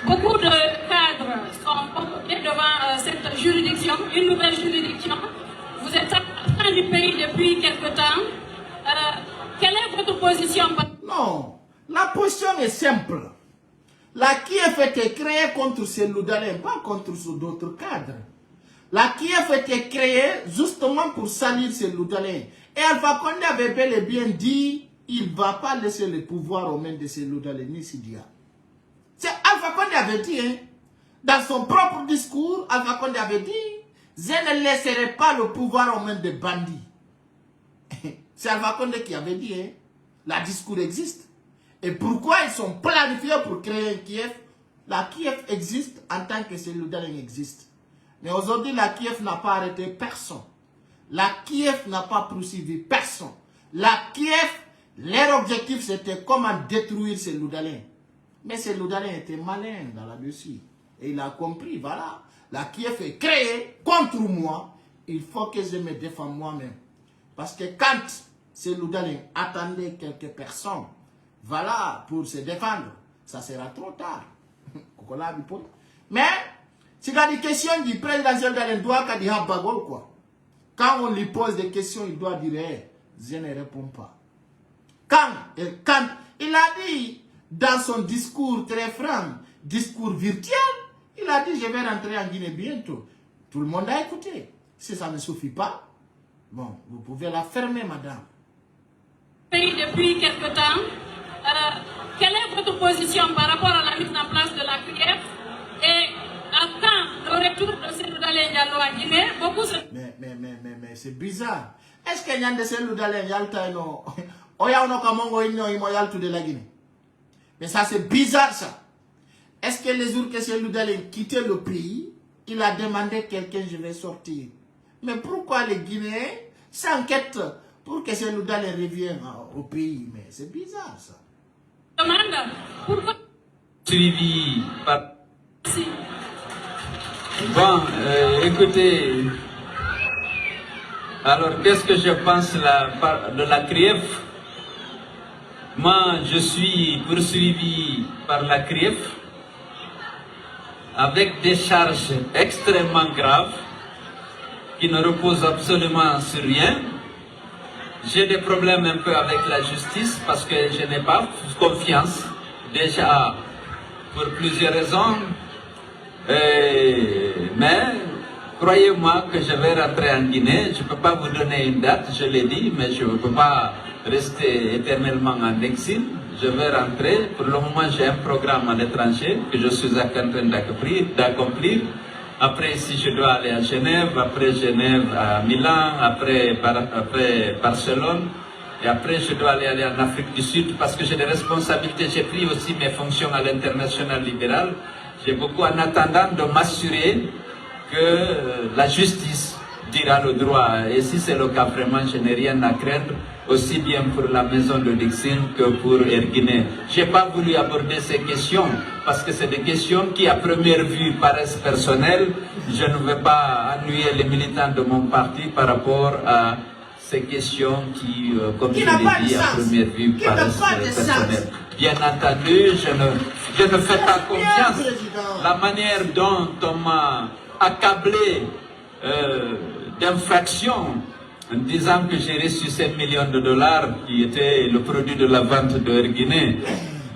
beaucoup de cadres sont convoqués devant cette juridiction, une nouvelle juridiction. Vous êtes absent du pays depuis quelque temps. Quelle est votre position? Non, la position est simple. La Kiev était créée contre Cellou Dalein, pas contre d'autres cadres. La Kiev était créée justement pour salir Cellou Dalein. Et Alpha Condé avait bel et bien dit il ne va pas laisser le pouvoir aux mains de Cellou Dalein ni Sidia. C'est Alpha Condé avait dit, dans son propre discours, Alpha Condé avait dit, je ne laisserai pas le pouvoir aux mains des bandits. C'est Alpha Condé qui avait dit, la discours existe. Et pourquoi ils sont planifiés pour créer un Kiev? La Kiev existe en tant que Cellou Dalein existe. Mais aujourd'hui, la Kiev n'a pas arrêté personne. La Kiev n'a pas poursuivi personne. La Kiev, Leur objectif, c'était comment détruire ces Loudalins. Mais ces Loudalins étaient malins dans là-dessus. Et il a compris, voilà. La Kiev est créée contre moi. Il faut que je me défende moi-même. Parce que quand ces Loudalins attendaient quelques personnes, voilà, pour se défendre, ça sera trop tard. Mais, si il y a des questions du présidentiel de doit dire quoi. Quand on lui pose des questions, il doit dire je ne réponds pas. Quand il a dit dans son discours très franc, discours virtuel, il a dit je vais rentrer en Guinée bientôt. Tout le monde a écouté. Si ça ne suffit pas, bon, vous pouvez la fermer, madame. Depuis quelque temps, quelle est votre position par rapport à la mise en place de la CRIEF et à quand le retour de ces Loudalins Diallo à Guinée? Beaucoup se... Mais c'est bizarre. Est-ce qu'il y a des ces Loudalins Diallo Oya ono kamongo ino imoyal tout de la Guinée? Mais ça c'est bizarre ça. Est-ce que les jours que ces Loudalins quittaient le pays, il a demandé quelqu'un je vais sortir? Mais pourquoi les Guinéens s'enquêtent pour que ces Loudalins reviennent au pays? Mais c'est bizarre ça. Demande pourquoi Suivi par... si. Bon, écoutez, alors qu'est-ce que je pense de la CRIEF? Moi, je suis poursuivi par la CRIEF avec des charges extrêmement graves qui ne reposent absolument sur rien. J'ai des problèmes un peu avec la justice parce que je n'ai pas confiance, déjà pour plusieurs raisons. Mais croyez-moi que je vais rentrer en Guinée. Je ne peux pas vous donner une date, je l'ai dit, mais je ne peux pas rester éternellement en exil. Je vais rentrer. Pour le moment, j'ai un programme à l'étranger que je suis en train d'accomplir. Après, si je dois aller à Genève, après Genève à Milan, après Barcelone, et après je dois aller en Afrique du Sud parce que j'ai des responsabilités. J'ai pris aussi mes fonctions à l'international libéral. J'ai beaucoup en attendant de m'assurer que la justice dira le droit. Et si c'est le cas, vraiment, je n'ai rien à craindre, aussi bien pour la maison de Dixon que pour Air Guinée. Je n'ai pas voulu aborder ces questions parce que c'est des questions qui, à première vue, paraissent personnelles. Je ne veux pas ennuyer les militants de mon parti par rapport à ces questions qui, comme je l'ai dit, à première vue, paraissent personnelles. Bien entendu, je ne fais pas confiance. La manière dont on m'a accablé d'infractions en disant que j'ai reçu 5 millions de dollars qui étaient le produit de la vente de Air Guinée.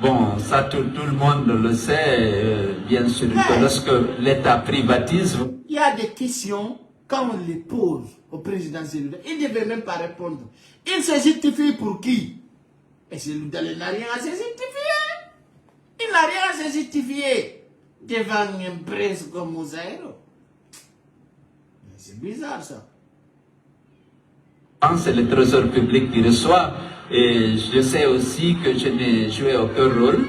Bon, ça tout le monde le sait, bien sûr, que lorsque l'État privatise... Il y a des questions, quand on les pose au président Zellouda, il ne devait même pas répondre. Il se justifie pour qui? Et Zellouda n'a rien à se justifier. Il n'a rien à se justifier devant une presse comme Mosaïro. C'est bizarre ça. C'est le trésor public qui reçoit. Et je sais aussi que je n'ai joué aucun rôle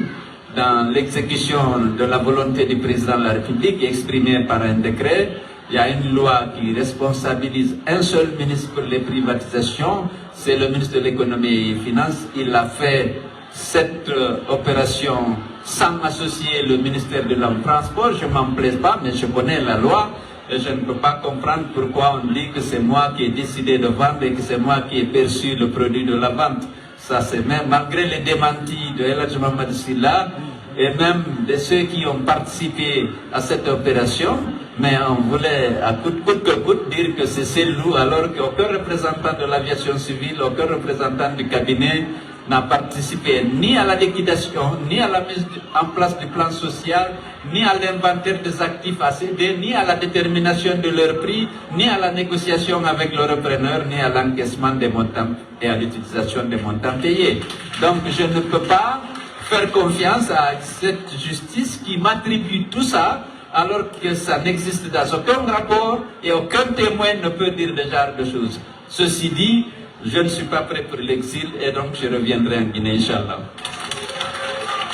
dans l'exécution de la volonté du président de la République exprimée par un décret. Il y a une loi qui responsabilise un seul ministre pour les privatisations, c'est le ministre de l'économie et des finances. Il a fait cette opération sans associer le ministère de transport. Je ne m'en plais pas, mais je connais la loi. Et je ne peux pas comprendre pourquoi on dit que c'est moi qui ai décidé de vendre et que c'est moi qui ai perçu le produit de la vente. Ça, c'est même, malgré les démentis de El Hadj Mamadou Sylla et même de ceux qui ont participé à cette opération, mais on voulait à coûte que coûte dire que c'est Cellou, alors qu'aucun représentant de l'aviation civile, aucun représentant du cabinet n'a participé ni à la liquidation, ni à la mise en place du plan social, ni à l'inventaire des actifs à céder, ni à la détermination de leur prix, ni à la négociation avec le repreneur, ni à l'encaissement des montants et à l'utilisation des montants payés. Donc je ne peux pas faire confiance à cette justice qui m'attribue tout ça, alors que ça n'existe dans aucun rapport et aucun témoin ne peut dire ce genre de choses. Ceci dit, je ne suis pas prêt pour l'exil et donc je reviendrai en Guinée, Inch'Allah.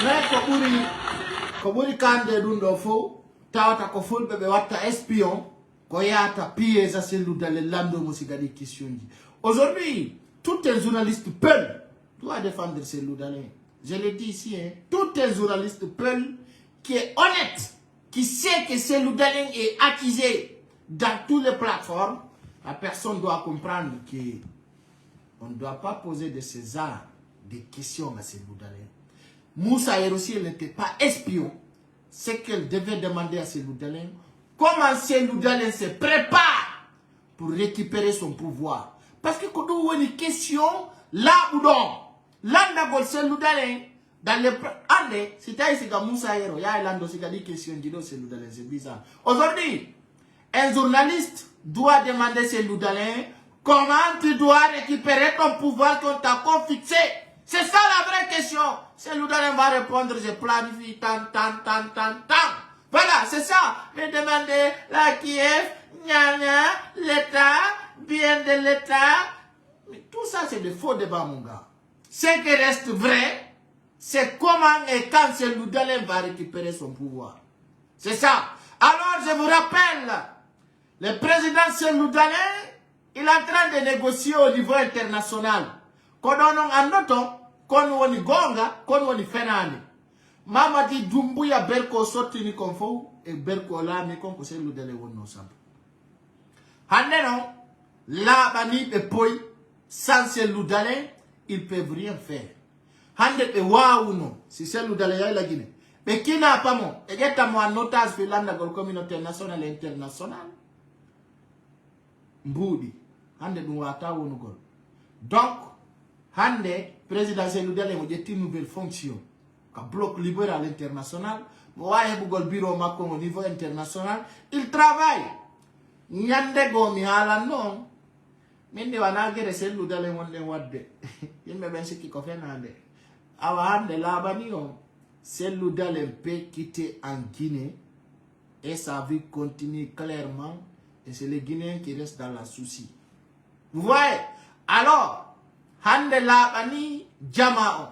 Mais Koburi Kande Dundofo, Tawata Koful Bebe Wata espion, Koyata Pieza Zellouda le Lando Mosigadi Kishunji. Aujourd'hui, tout un journaliste peut doit défendre Cellou Dalein. Je le dis ici, hein, tout un journaliste Peul qui est honnête, qui sait que Cellou Dalein est accusé dans toutes les plateformes, la personne doit comprendre qu'on ne doit pas poser de César des questions à Cellou Dalein. Moussa Yerossi n'était pas espion. C'est qu'elle devait demander à Cellou Dalein comment Cellou Dalein se prépare pour récupérer son pouvoir. Parce que quand on a une question, là où l'on Cellou Dalein, dans le année, c'était ici que Moussa Yero, il y a une question de Cellou Dalein, c'est bizarre. Aujourd'hui, un journaliste doit demander à Cellou Dalein comment tu dois récupérer ton pouvoir qu'on t'a fixé. C'est ça la vraie question. Cellou Dalein va répondre, je planifie tant. Voilà, c'est ça. Me demander la Kiev, l'État, bien de l'État. Mais tout ça, c'est des faux débats, mon gars. Ce qui reste vrai, c'est comment et quand Cellou Dalein va récupérer son pouvoir. C'est ça. Alors, je vous rappelle, le président Cellou Dalein, il est en train de négocier au niveau international. Quand on a un noton, quand on y gonga, quand on y fenani. Mamadi Doumbouya Berko sorti ni konfo, et Berko la ni konko Cellou Dalein wono sample. Hande non, la bani e poi, sans Cellou Dalein, ils peuvent rien faire. Hande e waouh non, si Cellou Dalein y la Guinée. Mais qui n'a pas mon, et get à moi un otage de la communauté nationale et internationale. Mboudi, hande nous wata wono gol. Donc, hande, président Cellou Dalein a une nouvelle fonction. Ka bloc libéral international, moaye bugol bureau mako au niveau international, il travaille. Nyande go mi hala non. Minde wana gere Cellou Dalein wonde wadde. Yimbe ben siki ko fenande. Awa hande labani on. Cellou Dalein peut quitter en Guinée et sa vie continue clairement. Et c'est les Guinéens qui restent dans la souci. Vous voyez? Alors, hande labani jamao.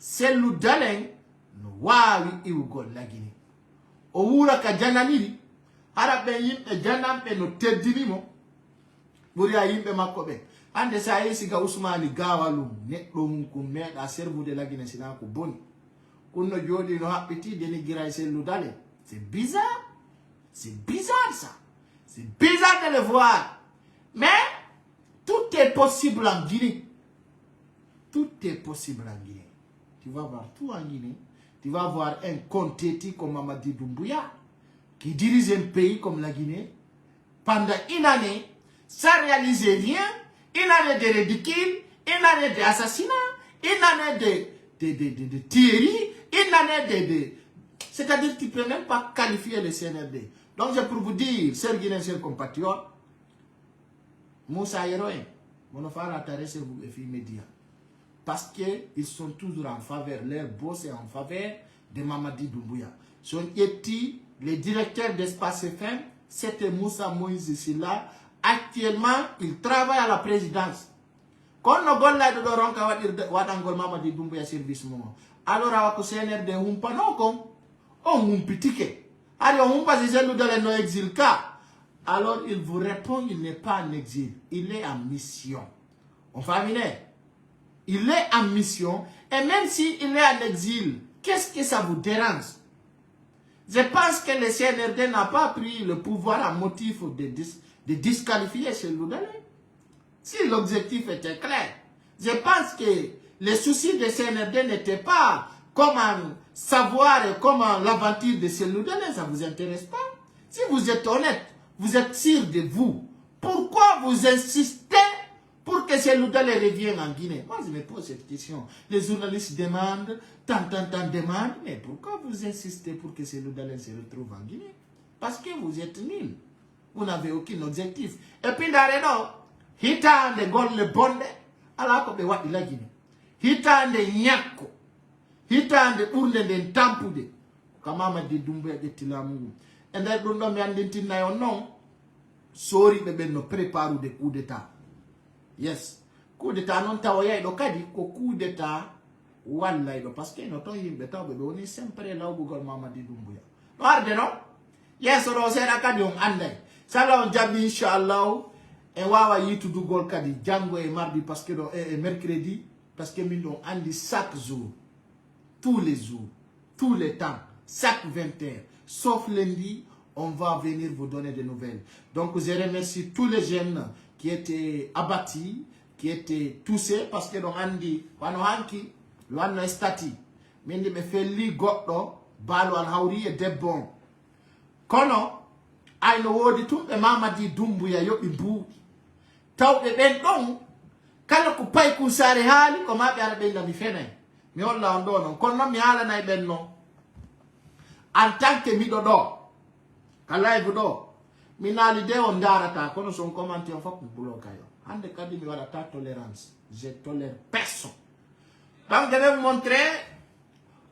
Cellou Dalein no wawi iwugol la Guinée. O wura ka jananiri. Harabe yimbe janambe no teddini mo. Buriya yimbe makko be. Hande sa yesi ga Ousmane Gawalum neddo mum ko meda servude la Guinée sina ko boni. Kunno jodi no habbiti deni giray Cellou Dalein. C'est bizarre. C'est bizarre ça. C'est bizarre de le voir. Mais tout est possible en Guinée. Tout est possible en Guinée. Tu vas voir tout en Guinée. Tu vas voir un Konteti comme Mamadi Doumbouya qui dirige un pays comme la Guinée pendant une année sans réaliser rien, une année de ridicule, une année d'assassinat, une année de tuerie, une année de... C'est-à-dire que tu ne peux même pas qualifier le CNRD. Donc c'est pour vous dire, chers Guinéens, chers compatriotes, Moussa Héroïne, mon frère intéressé vous et filles médias. Parce qu'ils sont toujours en faveur, leur boss est en faveur de Mamadi Doumbouya. Son éti, le directeur d'Espace FM, c'était Moussa Moïse Silla. Actuellement, il travaille à la présidence. Quand on a dit que Mamadi Doumbouya service, alors on a CNRD humpa non comme on humpitike. Alors on passe Cellou Dalein no exil ka. Alors il vous répond, il n'est pas en exil, il est en mission. On va venir. Il est en mission, et même s'il est en exil, qu'est-ce que ça vous dérange? Je pense que le CNRD n'a pas pris le pouvoir à motif de disqualifier Cellou Dalein. Si l'objectif était clair, je pense que les soucis de CNRD n'étaient pas comment savoir et comment l'aventure de Cellou Dalein, ça ne vous intéresse pas. Si vous êtes honnête, vous êtes sûr de vous, pourquoi vous insistez pour que Cellou Dalein revienne en Guinée? Moi, je me pose cette question. Les journalistes demandent, tant demandent, mais pourquoi vous insistez pour que Cellou Dalein se retrouve en Guinée? Parce que vous êtes nuls. Vous n'avez aucun objectif. Et puis, dans hitande golle bonde, ala ko be wadi la Guinée. Hitande nyakko. Hitande urde den tampude. Kamama di Doumbouya gettilamu. Et nder dum do mi andintina yo non. Sori be benno prépare de coup d'état. Yes. Coup d'état non tawoya do kadi ko coup d'état walla do parce que no to yimbe tawbe be woni sempre lawbugol Mamadi Doumbouya. No arde no? Yes do sera kadi on anday. Sala on jabi inshallah. Et wawa yitudugol kadi jango e mardi parce que do e mercredi parce que nous on dit chaque jour, tous les jours, tous les temps, chaque 20 heures, sauf lundi, on va venir vous donner des nouvelles. Donc je remercie tous les jeunes qui étaient abattus, qui étaient touchés, parce que on dit, on hanki, on a stati, mais on me fait li gotto, balo al hauri et debon. Kono, ay no wodi tumbe mamadi dumbuya yo ibu. Tawbe ben don, kala ko pay ku sare hali ko mabe ara be mi fene. Mi holla on do non, kono mi hala nay ben non. En tant que mi do, kala e do, mi nali de on darata, kono son commenté on fok bulo kayo. Hande kadi mi wala ta tolérance. Je tolère personne. Donc je vais vous montrer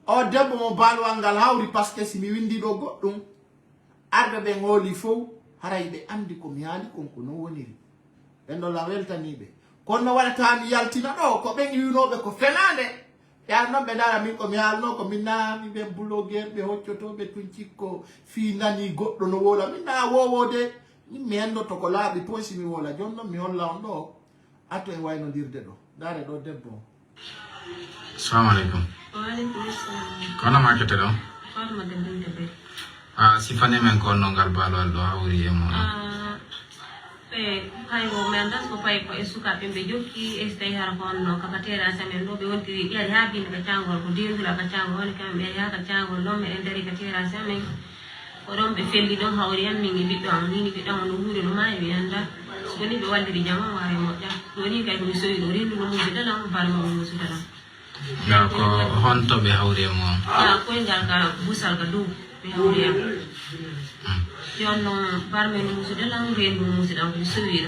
o debbo mo balo angal hawri parce que si mi windi do goddum arbe be ngoli fo haray be andi ko mi hali kon ko no woniri ben do la weltani be kono wala tan yaltina do ko be yunobe ko fenande ya no be dara min ko mi halno ko minna mi be blogueur be hoccoto be tuncikko fi nani goddo no wola minna wowode mi mendo to ko laabi posi mi wola jonno mi holla on do ato en wayno dirde do dare do debbo. Assalamu alaikum. Waalaikum assalam. Kono makete do? Farma de be. Sifane men ko nongal balol do hawri e mo. Hay wo men das ko pay ko esuka be jokki e stay har honno kakatera samen do be wonti yari habi ka tangol ko dindula ka tangol kam be ya ka tangol do me endari ka tera samen ko don be felli don hawri am mi biddo am ni biddo no huure no may wi anda so ni be walliri jama ware mo ja do ni kay mi soyi do rindu no mu de la bar mo mu sudara Ya ko honto be hawri e mo. Ya ko ngal ka busal ka do be hawri am. Yono barme no musu de la ngren no musu da ko suwira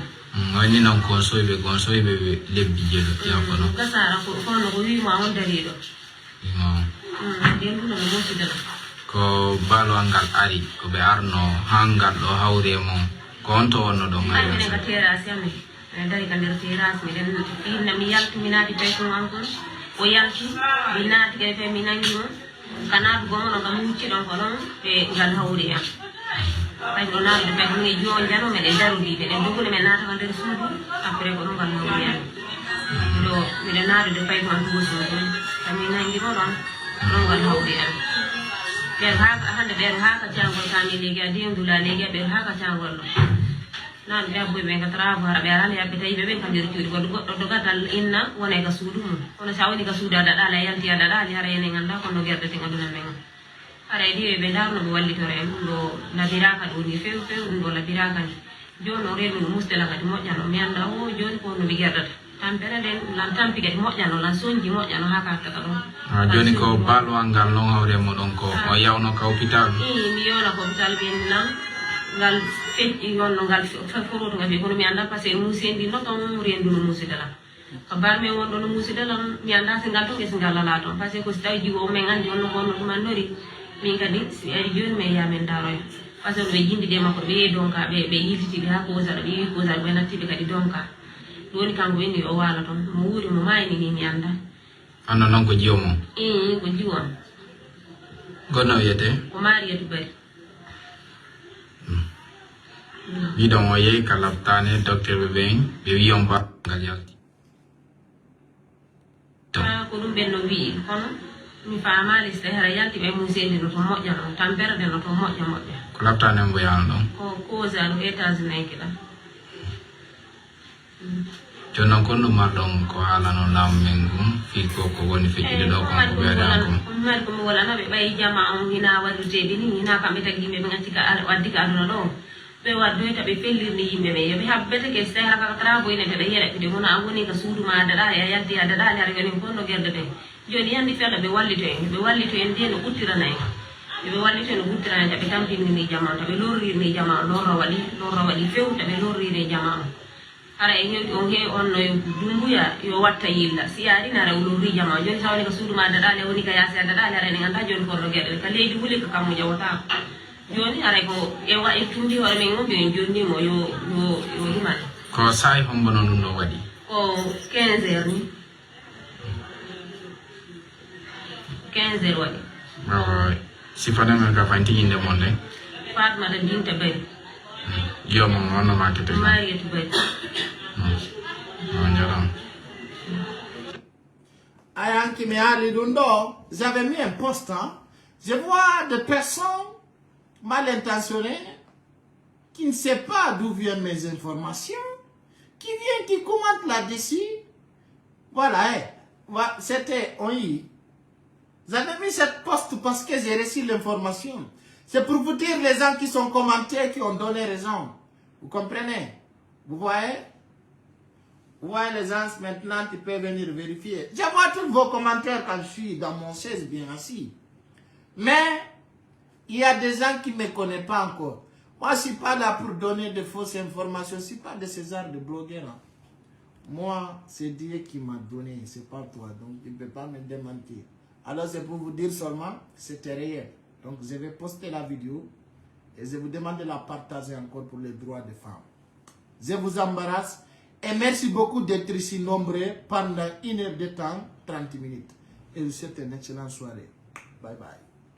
Ngani nan ko soybe gon soybe lebbi jelo ya ko no. Kasara ko no wi ma on dari do. Den no musu de ko balo angal ari ko be arno hangal do hawri e mo ko onto wonno do ngal. Ay ne ka terrasse ami dari kan der terrasse mi den inna mi yalti minati pay ko ankon o yalti minati ke fe minangi mo kana go no ga mucci don ko non e ngal hawri am. Ay do na de pek ni jo jano me de daru di de dugule me na ta der sudu après ko no ngal hawri am. Do mi de na de pay ko an tugo so kami nangi mo don no ngal hawri am. Ber haka hande ber haka jangol kami legi adi ndula legi ber haka jangol nan be boy be ngatra bara be ran ya be tay be kan der ciuri goddo do gadal inna wona ga suudu mun kono sawni ga suuda da ala yanti ada ala yara yene nganda kono gerde te ngaduna men ara di be darno be walli tore do la diraka do ni few do la diraka jono renu mustela ga mo jano mi anda o joni ko no be gerdata tampere den lan tampi ga mo jano lan sonji mo jano haka ta do joni ko balo angal no hawre mo don ko o yawno ka hôpital mi yona ko hôpital ben nan ngal fet yono ngal foforo ngabe kono mi anda passé musendi no ton rendu no musidala ko barme won do musidala mi anda singal to singal la to passé ko stay jiwo men andi on no no manori min kadi si ari joni me ya men daro passé be jindi de makko be donka be yiliti ha ko zara be ko zara be natti be kadi donka doni kango eni o wala ton mo wuri mo mayni ni mi anda anno non ko jiwo mo ko jiwo gono yete ko mari yetu bari bidon o yey kalaptane docteur be ben be wiyon ba ngal yalti ko dum benno wi kono mi faamali se hara yalti be mo sendi no to mojja no tampere de no to mojja ko laptane mbo yalno ko za no États-Unis kila jonon kono mardon ko halano lam mengum fi ko woni fejide do ko be ada ko mar ko mo wala na be bay jama on hina wadu tedi ni hina kam be tagi be ngati ka waddi ka aduna do be waddo ta be fellir ni yimbe be be habbete ke se haka tra boy ne be yere de hona woni ka suudu ma dada ya yaddi ya dada ya rego ni kono gerde de joni yandi fela be wallito en de no uttira nay be wallito no uttira nay be tampini ni jama ta be lorri ni jama lorro wali fewta be lorri ni jama ara e hewti on he on no dumbuya yo watta yilla si ari na rawlo ri jama joni sawni ka suudu ma dada le woni ka yasi dada le re ni nganda joni ko rogede ka leedi wuli ka kamu jawata joni ara ko e wa e tundi hore men mo be joni mo yo himan ko sai hombono dum do wadi ko 15 heures ni 15 heures wadi si fana men ka fanti inde monde Fatma da dinta bay yo mo ono ma tete mari yetu bay jaram J'avais mis un post, hein. Je vois des personnes mal intentionnées qui ne savent pas d'où viennent mes informations, qui viennent, qui commentent là-dessus. Voilà, c'était oui. J'avais mis cette post parce que j'ai reçu l'information. C'est pour vous dire les gens qui sont commentés, qui ont donné raison. Vous comprenez? Vous voyez? Vous voyez les gens maintenant, tu peux venir vérifier. Je vois tous vos commentaires quand je suis dans mon chaise bien assis. Mais, il y a des gens qui ne me connaissent pas encore. Moi, je ne suis pas là pour donner de fausses informations. Je ne suis pas de ces arts de blogueur. Hein. Moi, c'est Dieu qui m'a donné, c'est pas toi. Donc, tu ne peux pas me démentir. Alors, c'est pour vous dire seulement que c'était réel. Donc, je vais poster la vidéo et je vous demande de la partager encore pour les droits des femmes. Je vous embarrasse et merci beaucoup d'être ici nombreux pendant 1 heure de temps, 30 minutes. Et je vous souhaite une excellente soirée. Bye bye.